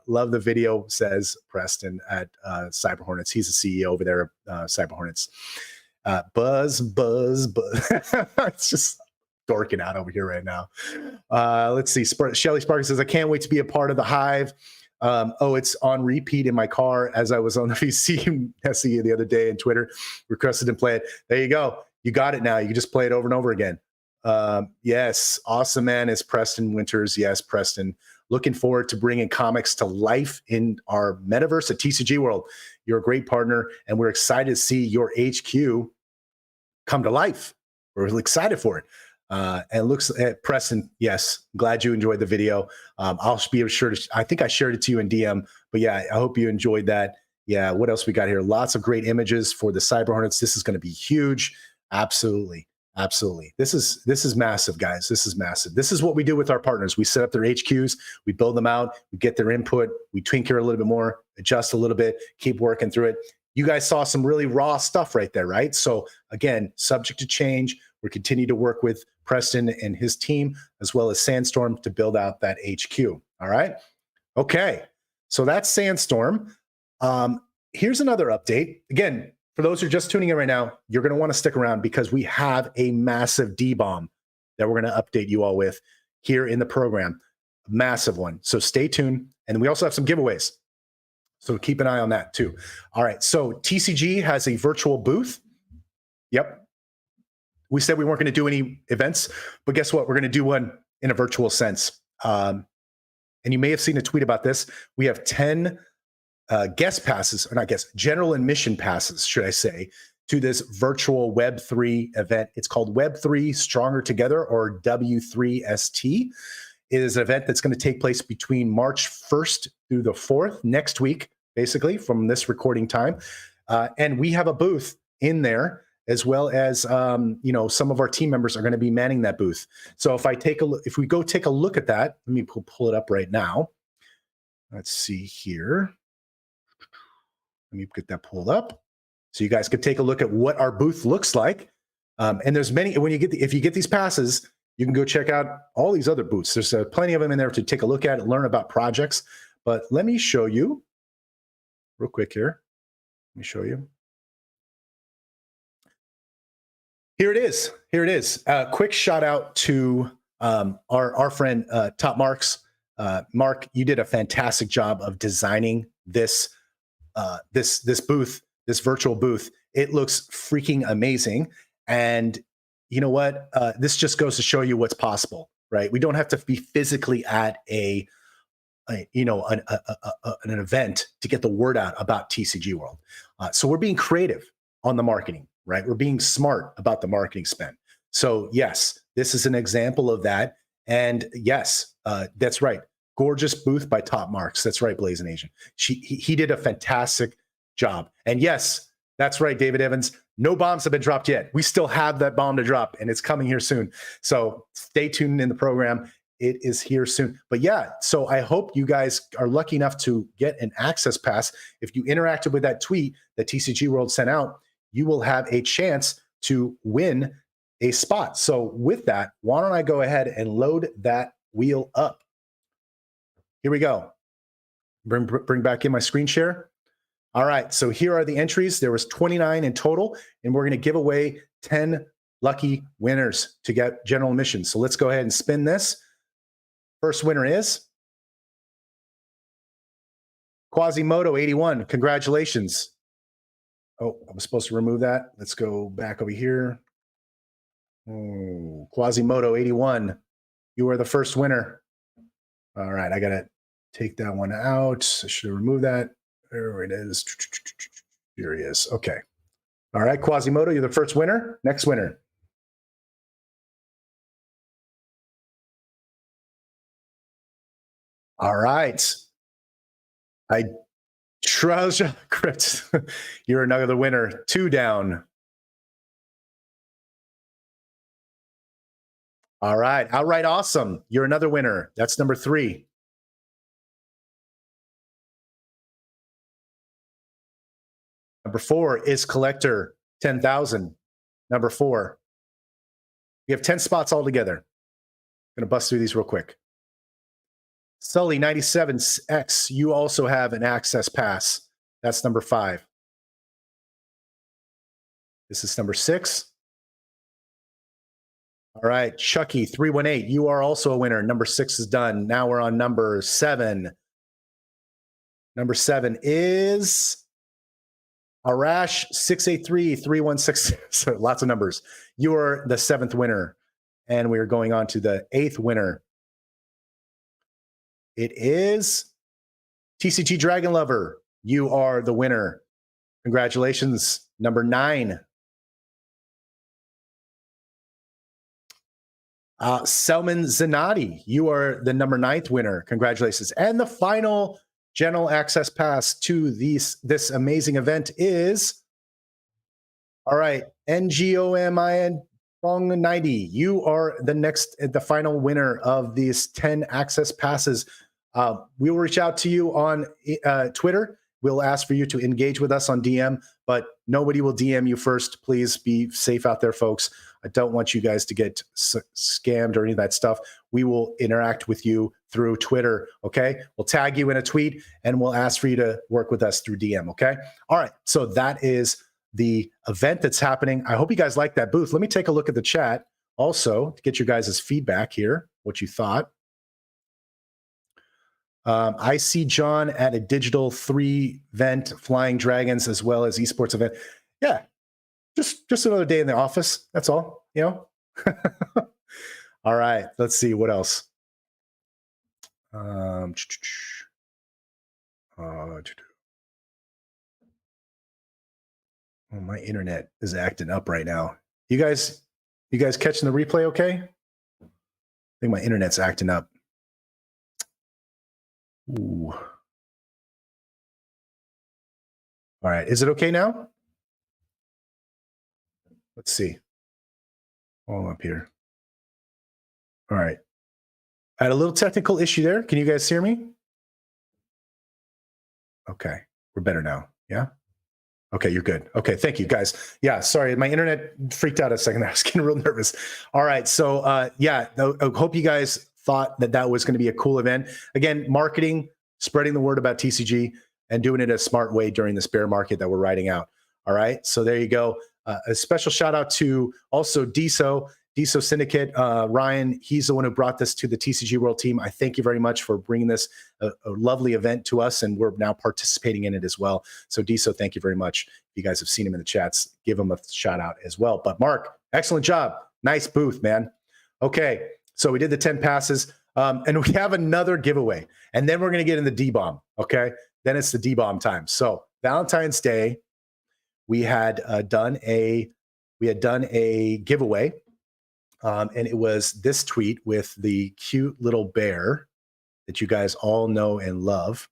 Love the video, says Preston at Cyber Hornets. He's the CEO over there of Cyber Hornets. Buzz, buzz, buzz. It's just dorking out over here right now. Let's see. Shelly Sparky says, I can't wait to be a part of the Hive. Oh, it's on repeat in my car as I was on the VC SE the other day and Twitter. Requested and play it. There you go. You got it now. You can just play it over and over again. Yes. Awesome, man. Is Preston Winters. Yes, Preston. Looking forward to bringing comics to life in our metaverse at TCG World. You're a great partner, and we're excited to see your HQ come to life. We're really excited for it. And looks at Preston. Yes, glad you enjoyed the video. I'll be sure to. I think I shared it to you in DM. But yeah, I hope you enjoyed that. Yeah. What else we got here? Lots of great images for the Cyber Hornets. This is going to be huge. Absolutely. Absolutely. This is massive, guys. This is massive. This is what we do with our partners. We set up their HQs, we build them out, we get their input, we tinker a little bit more, adjust a little bit, keep working through it. You guys saw some really raw stuff right there, right? So again, subject to change. We're continuing to work with Preston and his team, as well as Sandstorm, to build out that HQ. All right. Okay. So that's Sandstorm. Here's another update. Again, for those who are just tuning in right now, you're going to want to stick around because we have a massive D-bomb that we're going to update you all with here in the program. A massive one. So stay tuned. And we also have some giveaways. So keep an eye on that too. All right. So TCG has a virtual booth. Yep. We said we weren't going to do any events, but guess what? We're going to do one in a virtual sense. And you may have seen a tweet about this. We have 10 guest passes, or not guest, general admission passes, should I say, to this virtual Web3 event. It's called Web3 Stronger Together, or W3ST. It is an event that's going to take place between March 1st through the 4th, next week, basically, from this recording time. And we have a booth in there, as well as, some of our team members are going to be manning that booth. So if we go take a look at that, let me pull it up right now. Let's see here. Let me get that pulled up so you guys could take a look at what our booth looks like. And there's many, if you get these passes, you can go check out all these other booths. There's plenty of them in there to take a look at and learn about projects. But let me show you real quick here. Let me show you. Here it is. Here it is. Quick shout out to our friend Top Marks. Mark, you did a fantastic job of designing this booth, this virtual booth. It looks freaking amazing. And you know what? This just goes to show you what's possible, right? We don't have to be physically at a an event to get the word out about TCG World. So we're being creative on the marketing, right? We're being smart about the marketing spend. So yes, this is an example of that. And yes, that's right. Gorgeous booth by Top Marks. That's right, Blazing Asian. He did a fantastic job. And yes, that's right, David Evans. No bombs have been dropped yet. We still have that bomb to drop, and it's coming here soon. So stay tuned in the program. It is here soon. But yeah, so I hope you guys are lucky enough to get an access pass. If you interacted with that tweet that TCG World sent out, you will have a chance to win a spot. So with that, why don't I go ahead and load that wheel up? Here we go. Bring back in my screen share. All right, so here are the entries. There was 29 in total, and we're going to give away 10 lucky winners to get general admission. So let's go ahead and spin this. First winner is Quasimodo 81. Congratulations. Oh, I was supposed to remove that. Let's go back over here. Oh, Quasimodo 81. You are the first winner. All right, I got to take that one out. I should have removed that. There it is. Here he is. Okay. All right, Quasimodo, you're the first winner. Next winner. All right. Treasure Crypt. You're another winner. 2 down. All right. Outright Awesome. You're another winner. That's number 3. Number 4 is Collector 10,000. Number 4. We have 10 spots altogether. I'm going to bust through these real quick. Sully 97X, you also have an access pass. That's number 5. This is number 6. All right, Chucky 318, you are also a winner. Number 6 is done. Now we're on number 7. Number 7 is Arash 683-316. So lots of numbers. You are the 7th winner. And we are going on to the 8th winner. It is TCG Dragon Lover. You are the winner. Congratulations. Number 9. Selman Zanati, you are the number 9th winner. Congratulations. And the final general access pass to this amazing event is, all right, NGOMIN Bong 90. You are the final winner of these 10 access passes. We will reach out to you on Twitter. We'll ask for you to engage with us on DM, but nobody will DM you first. Please be safe out there, folks. I don't want you guys to get scammed or any of that stuff. We will interact with you through Twitter, okay? We'll tag you in a tweet, and we'll ask for you to work with us through DM, okay? All right, so that is the event that's happening. I hope you guys like that booth. Let me take a look at the chat also to get your guys' feedback here, what you thought. I see John at a digital 3 event, Flying Dragons, as well as esports event. Yeah, just another day in the office. That's all, you know. All right, let's see what else. Oh, my internet is acting up right now. You guys catching the replay okay? I think my internet's acting up. Ooh. All right, is it okay now? Let's see. All up here. All right. I had a little technical issue there. Can you guys hear me? Okay, we're better now. Yeah? Okay, you're good. Okay, thank you, guys. Yeah, sorry, my internet freaked out a second there. I was getting real nervous. All right, so yeah, I hope you guys thought that was going to be a cool event. Again, marketing, spreading the word about TCG, and doing it a smart way during this bear market that we're riding out. All right, so there you go. A special shout out to also DISO Syndicate. Ryan, he's the one who brought this to the TCG World team. I thank you very much for bringing this a lovely event to us, and we're now participating in it as well. So DISO, thank you very much. If you guys have seen him in the chats, give him a shout out as well. But Mark, excellent job. Nice booth, man. Okay, so we did the 10 passes. And we have another giveaway. And then we're going to get in the D-bomb. Okay. Then it's the D-bomb time. So Valentine's Day, we had done a giveaway. And it was this tweet with the cute little bear that you guys all know and love.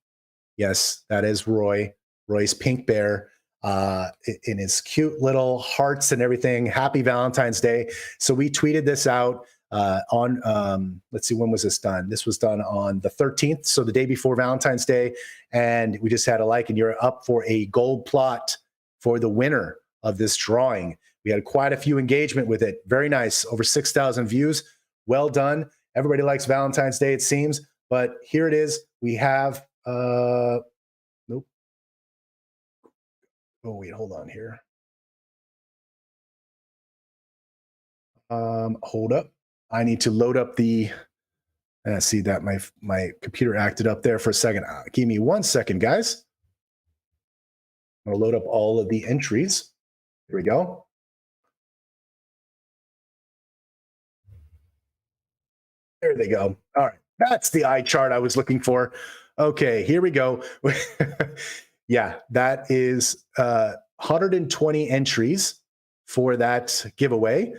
Yes, that is Roy's pink bear in his cute little hearts and everything. Happy Valentine's Day. So we tweeted this out on, let's see, when was this done? This was done on the 13th. So the day before Valentine's Day. And we just had a like, and you're up for a gold plot for the winner of this drawing. We had quite a few engagement with it. Very nice. Over 6,000 views. Well done. Everybody likes Valentine's Day, it seems. But here it is. We have, nope. Oh, wait, hold on here. Hold up. I need to load up the, see that my computer acted up there for a second. Give me 1 second, guys. I'm gonna load up all of the entries. Here we go. There they go. All right. That's the eye chart I was looking for. Okay, here we go. Yeah, that is 120 entries for that giveaway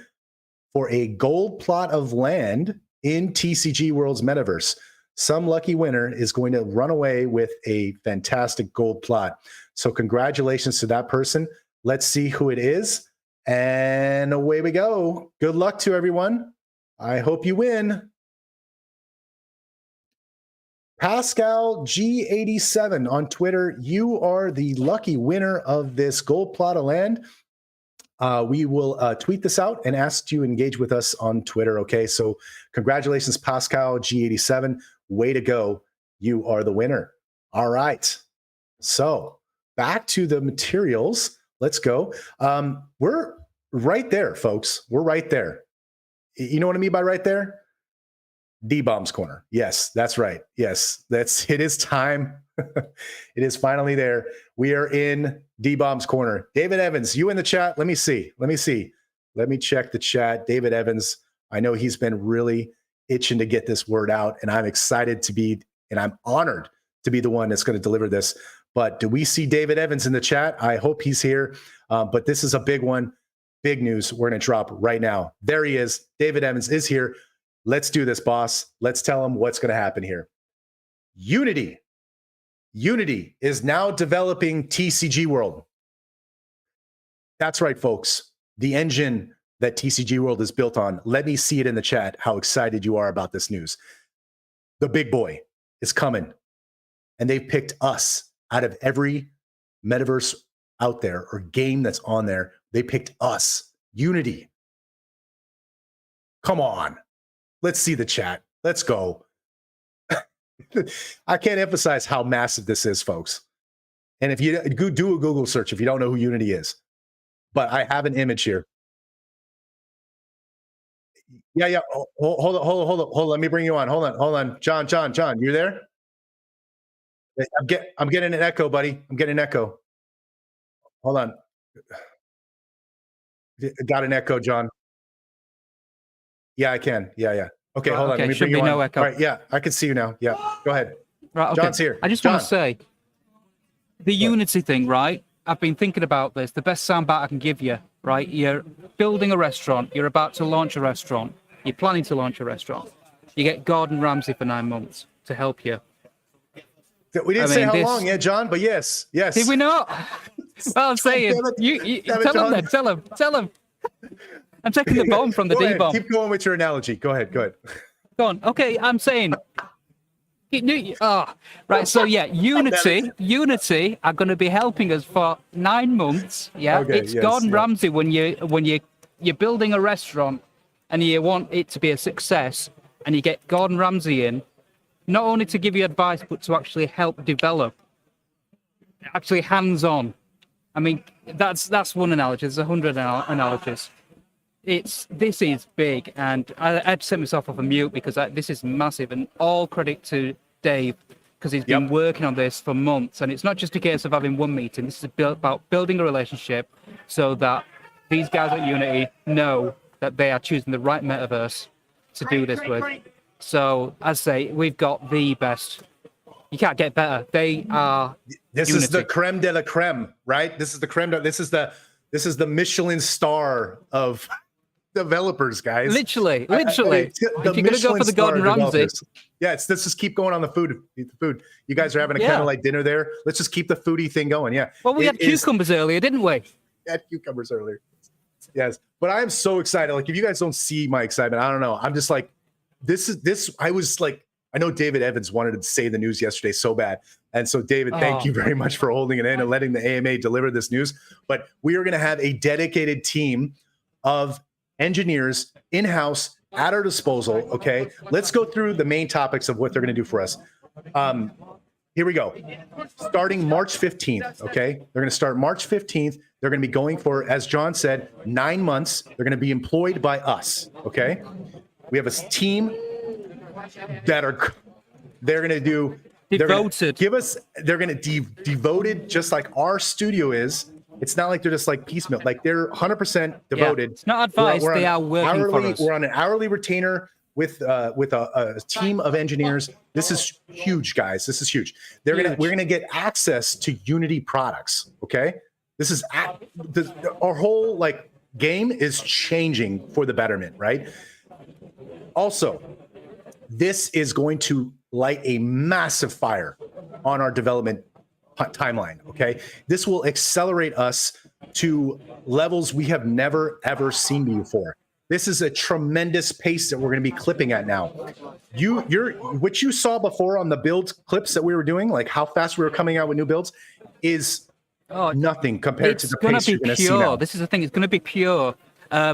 for a gold plot of land in TCG World's Metaverse. Some lucky winner is going to run away with a fantastic gold plot. So congratulations to that person. Let's see who it is. And away we go. Good luck to everyone. I hope you win. Pascal G87 on Twitter, you are the lucky winner of this gold plot of land. We will tweet this out and ask you to engage with us on Twitter. Okay, so congratulations, Pascal G87. Way to go. You are the winner. All right. So back to the materials. Let's go. We're right there, folks. We're right there. You know what I mean by right there? D-Bomb's corner. Yes, that's right. Yes, it is time. It is finally there. We are in D-Bomb's corner. David Evans, you in the chat? Let me see. Let me check the chat. David Evans, I know he's been really itching to get this word out, and I'm excited to be, and I'm honored to be the one that's going to deliver this. But do we see David Evans in the chat? I hope he's here. But this is a big one. Big news. We're going to drop right now. There he is. David Evans is here. Let's do this, boss. Let's tell him what's going to happen here. Unity is now developing TCG World. That's right, folks. The engine that TCG World is built on. Let me see it in the chat how excited you are about this news. The big boy is coming. And they've picked us out of every metaverse out there or game that's on there. They picked us. Unity. Come on. Let's see the chat. Let's go. I can't emphasize how massive this is, folks. And if you do a Google search, if you don't know who Unity is, but I have an image here. Yeah. Hold on. Let me bring you on. Hold on. John, you there? I'm getting an echo, buddy. I'm getting an echo. Hold on. Got an echo, John. Yeah, I can. Yeah. Okay, hold on. Okay, let me should bring you be on. no echo. All right, yeah, I can see you now. Yeah, go ahead. Right, okay. John's here. I just want to say, the Unity thing, right? I've been thinking about this. The best soundbite I can give you, right? You're building a restaurant. You're about to launch a restaurant. You're planning to launch a restaurant. You get Gordon Ramsay for 9 months to help you. We didn't say how long yet, John, but yes. Did we not? Well, I'm saying, you tell him then. Tell him. I'm taking the bomb from the D-bomb. Keep going with your analogy. Go ahead. Go on. Okay, I'm saying. Right. So yeah, Unity are going to be helping us for 9 months. Yeah, okay, it's Gordon Ramsay when you're building a restaurant and you want it to be a success, and you get Gordon Ramsay in, not only to give you advice but to actually help develop, actually hands-on. I mean, that's one analogy. There's 100 analogies. This is big, and I had to set myself off a mute because this is massive, and all credit to Dave because he's been working on this for months, and it's not just a case of having one meeting. This is about building a relationship so that these guys at Unity know that they are choosing the right metaverse to do this with. So, as I say, we've got the best. You can't get better. They are. This is the creme de la creme, right? This is the creme. This is the Michelin star of developers, guys. Literally. If you're gonna go for the Gordon Ramsay, let's just keep going on the food. Eat the food. You guys are having a candlelight dinner there. Let's just keep the foodie thing going. Yeah. Well, we had cucumbers earlier, didn't we? Had cucumbers earlier. Yes, but I am so excited. Like, if you guys don't see my excitement, I don't know. I'm just like, this. I was like, I know David Evans wanted to say the news yesterday so bad. And so, David, thank you very much for holding it in and letting the AMA deliver this news. But we are going to have a dedicated team of engineers in-house at our disposal. Okay, let's go through the main topics of what they're going to do for us. Here we go. Starting March 15th, okay? They're going to start March 15th. They're going to be going for, as John said, 9 months. They're going to be employed by us, okay? We have a team that they're going to do devoted. They're going to devoted, just like our studio is. It's not like they're just like piecemeal. Like, they're 100% devoted. It's not advice. They are working for us. We're on an hourly retainer with a team of engineers. This is huge, guys. This is huge. We're gonna get access to Unity products. Okay, this is our whole like game is changing for the betterment, right? Also, this is going to light a massive fire on our development timeline. Okay, this will accelerate us to levels we have never ever seen before. This is a tremendous pace that we're going to be clipping at now. What you saw before on the build clips that we were doing, like how fast we were coming out with new builds, is nothing compared to the pace you're going to see now. This is the thing. It's going to be pure.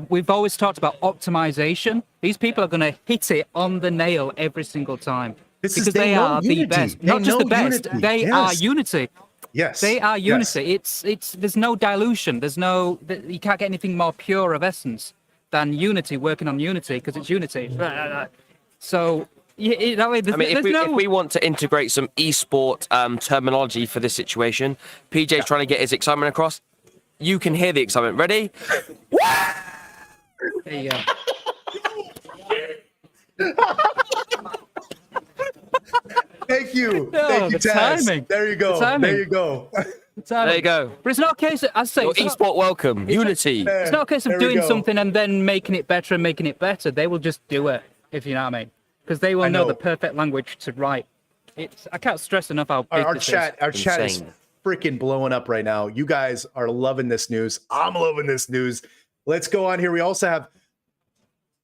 We've always talked about optimization. These people are going to hit it on the nail every single time because they are the best. Not just the best. They are Unity. Yes, they are Unity. It's there's no dilution. You can't get anything more pure of essence than Unity, working on Unity, because it's Unity. So, if we want to integrate some esport terminology for this situation, PJ's trying to get his excitement across. You can hear the excitement. Ready? There you go. Thank you. Thank you, Taz. Timing. There you go. There you go. There you go. But it's not a case of, as I say, esport welcome, Unity. It's not a case of doing something and then making it better and making it better. They will just do it, if you know what I mean. Because they will know the perfect language to write. I can't stress enough how big our chat is freaking blowing up right now. You guys are loving this news. I'm loving this news. Let's go on here. We also have,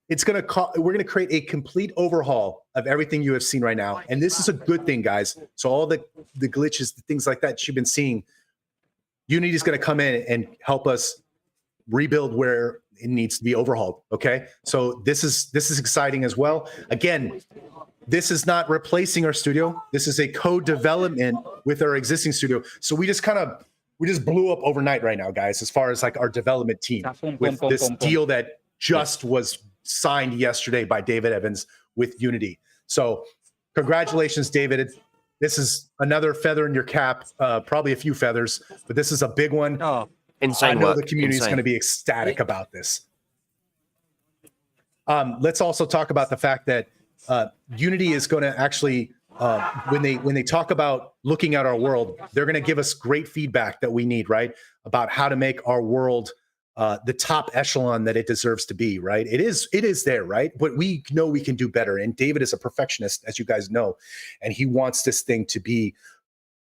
we're going to create a complete overhaul of everything you have seen right now. And this is a good thing, guys. So all the glitches, the things like that you've been seeing, Unity is going to come in and help us rebuild where it needs to be overhauled. Okay. So this is exciting as well. Again, this is not replacing our studio. This is a co-development with our existing studio. So we just blew up overnight right now, guys, as far as like our development team with this deal that just was signed yesterday by David Evans with Unity. So congratulations, David. This is another feather in your cap, probably a few feathers, but this is a big one. Oh, insane. I know the community is going to be ecstatic about this. Let's also talk about the fact that Unity is going to actually, when they talk about looking at our world, they're going to give us great feedback that we need, right? About how to make our world the top echelon that it deserves to be, right? It is there, right? But we know we can do better. And David is a perfectionist, as you guys know, and he wants this thing to be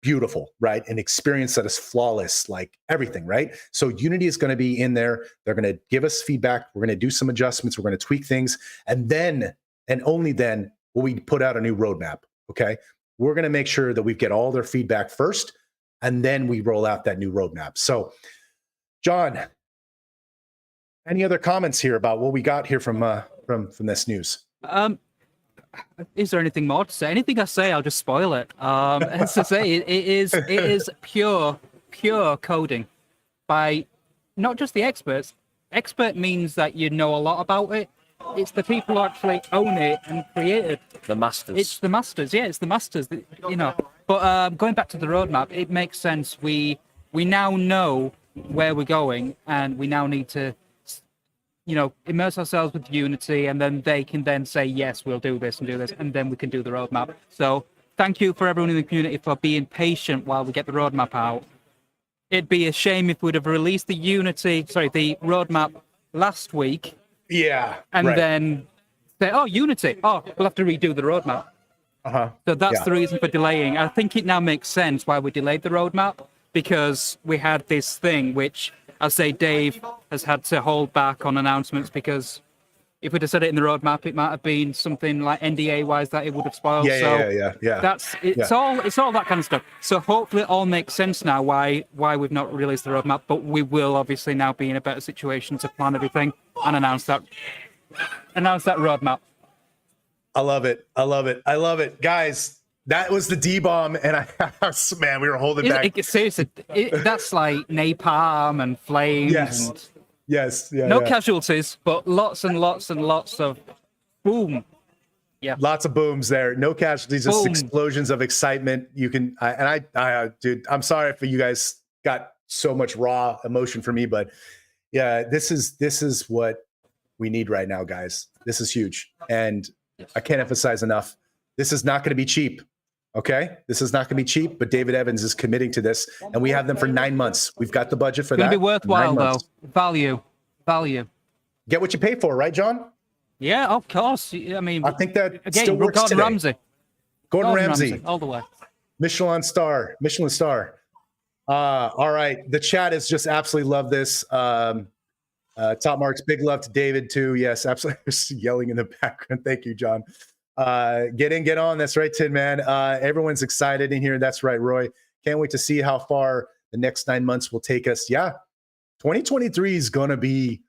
beautiful, right? An experience that is flawless, like everything, right? So Unity is going to be in there. They're going to give us feedback. We're going to do some adjustments. We're going to tweak things. And then, and only then, will we put out a new roadmap, okay? We're going to make sure that we get all their feedback first, and then we roll out that new roadmap. So, John, any other comments here about what we got here from this news? Is there anything more to say? Anything I say, I'll just spoil it. As to say, it is pure coding by not just the experts. Expert means that you know a lot about it. It's the people who actually own it and create it. The masters. It's the masters. Yeah, it's the masters. You know. But going back to the roadmap, it makes sense. We now know where we're going, and we now need to immerse ourselves with Unity, and then they can then say, yes, we'll do this, and then we can do the roadmap. So thank you for everyone in the community for being patient while we get the roadmap out. It'd be a shame if we'd have released the roadmap last week. Yeah. And then say, oh, Unity. Oh, we'll have to redo the roadmap. So that's the reason for delaying. I think it now makes sense why we delayed the roadmap, because we had this thing which, I say, Dave has had to hold back on announcements, because if we'd have said it in the roadmap, it might have been something like NDA-wise that it would have spoiled. Yeah. It's all that kind of stuff. So hopefully it all makes sense now why we've not released the roadmap, but we will obviously now be in a better situation to plan everything and announce that roadmap. I love it, guys. That was the D-bomb, and man, we were holding back. Seriously, that's like napalm and flames. Yes. No casualties, but lots and lots and lots of boom. Yeah. Lots of booms there. No casualties, just explosions of excitement. You can, dude, I'm sorry if you guys got so much raw emotion from me, but yeah, this is what we need right now, guys. This is huge. And I can't emphasize enough. This is not going to be cheap. Okay, this is not going to be cheap, but David Evans is committing to this, and we have them for 9 months. We've got the budget for that. It's going to be worthwhile, though. Value. Get what you pay for, right, John? Yeah, of course. I mean, I think that again, still works Gordon today. Ramsay. Gordon Ramsay, all the way. Michelin star. All right, the chat has just absolutely loved this. Top marks, big love to David too. Yes, absolutely. Yelling in the background. Thank you, John. Get on. That's right, Tin Man. Everyone's excited in here. That's right, Roy. Can't wait to see how far the next 9 months will take us. Yeah, 2023 is going to be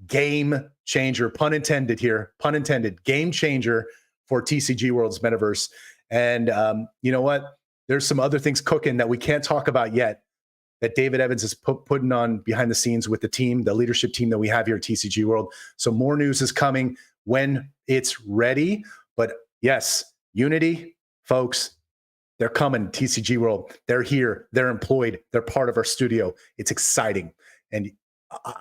game changer. Pun intended here. Pun intended. Game changer for TCG World's Metaverse. And you know what? There's some other things cooking that we can't talk about yet that David Evans is putting on behind the scenes with the team, the leadership team that we have here at TCG World. So more news is coming when it's ready. But yes, Unity, folks, they're coming. TCG World, they're here. They're employed. They're part of our studio. It's exciting. And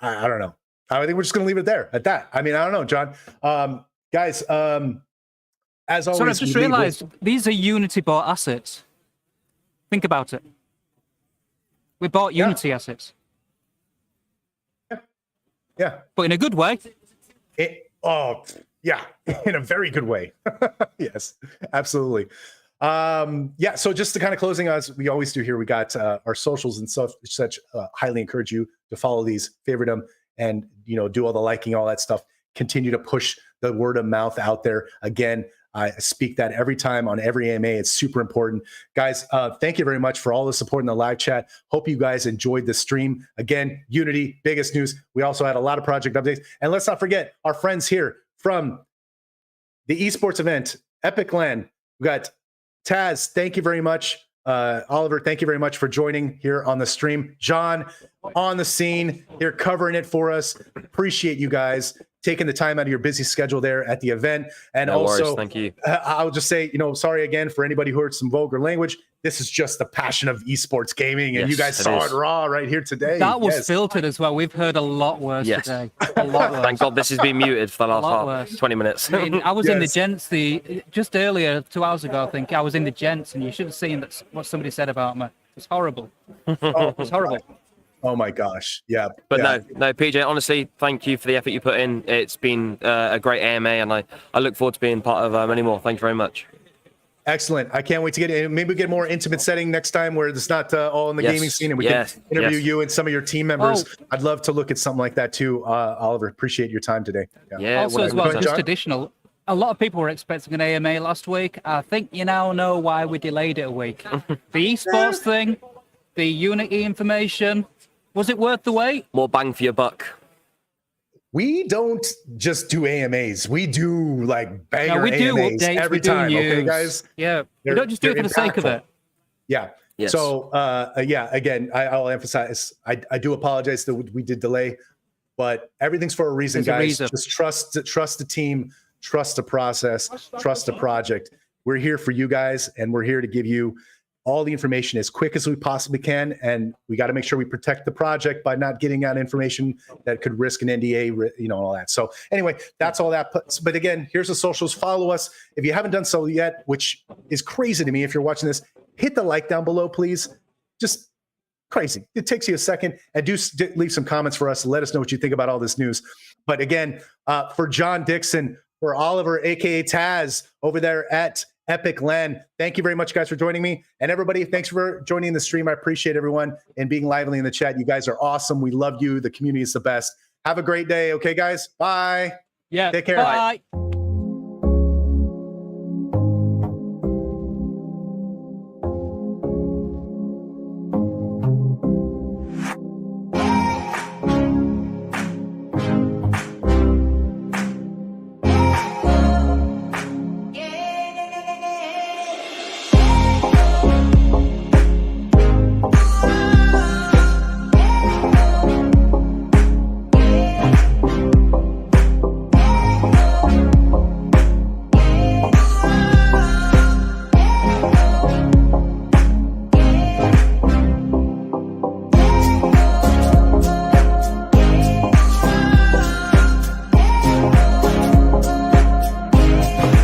I don't know. I think we're just going to leave it there at that. I mean, I don't know, John. Guys, as always. Sorry, I've just realized these are Unity bought assets. Think about it. We bought Unity assets. Yeah. But in a good way. Yeah, in a very good way. Yes, absolutely. Yeah, so just to kind of closing, as we always do here, we got our socials and such. Highly encourage you to follow these, favorite them, and do all the liking, all that stuff. Continue to push the word of mouth out there. Again, I speak that every time on every AMA. It's super important. Guys, thank you very much for all the support in the live chat. Hope you guys enjoyed the stream. Again, Unity, biggest news. We also had a lot of project updates. And let's not forget our friends here from the esports event, Epic.LAN. We got Taz, thank you very much. Oliver, thank you very much for joining here on the stream. John, on the scene here covering it for us. Appreciate you guys taking the time out of your busy schedule there at the event. And no also, worries, thank you. I'll just say, sorry again for anybody who heard some vulgar language. This is just the passion of esports gaming, and you guys saw it raw right here today. That was filtered as well. We've heard a lot worse today. A lot worse. Thank God this has been muted for the last 20 minutes. I mean, I was in the gents just earlier, 2 hours ago, I think. I was in the gents, and you should have seen what somebody said about me. It's horrible. It was horrible. Oh my gosh. Yeah. But no, PJ, honestly, thank you for the effort you put in. It's been a great AMA, and I look forward to being part of many more. Thank you very much. Excellent. I can't wait to maybe get a more intimate setting next time where it's not all in the gaming scene, and we can interview you and some of your team members. I'd love to look at something like that too. Oliver, appreciate your time today. Also, as well, just additional, a lot of people were expecting an AMA last week. I think you now know why we delayed it a week. The esports thing, the Unity information, was it worth the wait? More bang for your buck. We don't just do AMAs. We do like banger we do AMAs updates, every time. News. Okay, guys? Yeah. We don't just do it for the sake of it. Yeah. Yes. So, again, I'll emphasize, I do apologize that we did delay, but everything's for a reason, guys. Just trust the team, trust the process, trust the project. We're here for you guys, and we're here to give you all the information as quick as we possibly can. And we got to make sure we protect the project by not getting out information that could risk an NDA, all that. So anyway, that's all that. But again, here's the socials. Follow us. If you haven't done so yet, which is crazy to me if you're watching this, hit the like down below, please. Just crazy. It takes you a second, and do leave some comments for us. Let us know what you think about all this news. But again, for Jon Dixon, for Oliver, aka Taz, over there at Epic.LAN, thank you very much, guys, for joining me. And everybody, thanks for joining the stream. I appreciate everyone and being lively in the chat. You guys are awesome. We love you. The community is the best. Have a great day. Okay, guys. Bye. Yeah. Take care. Bye.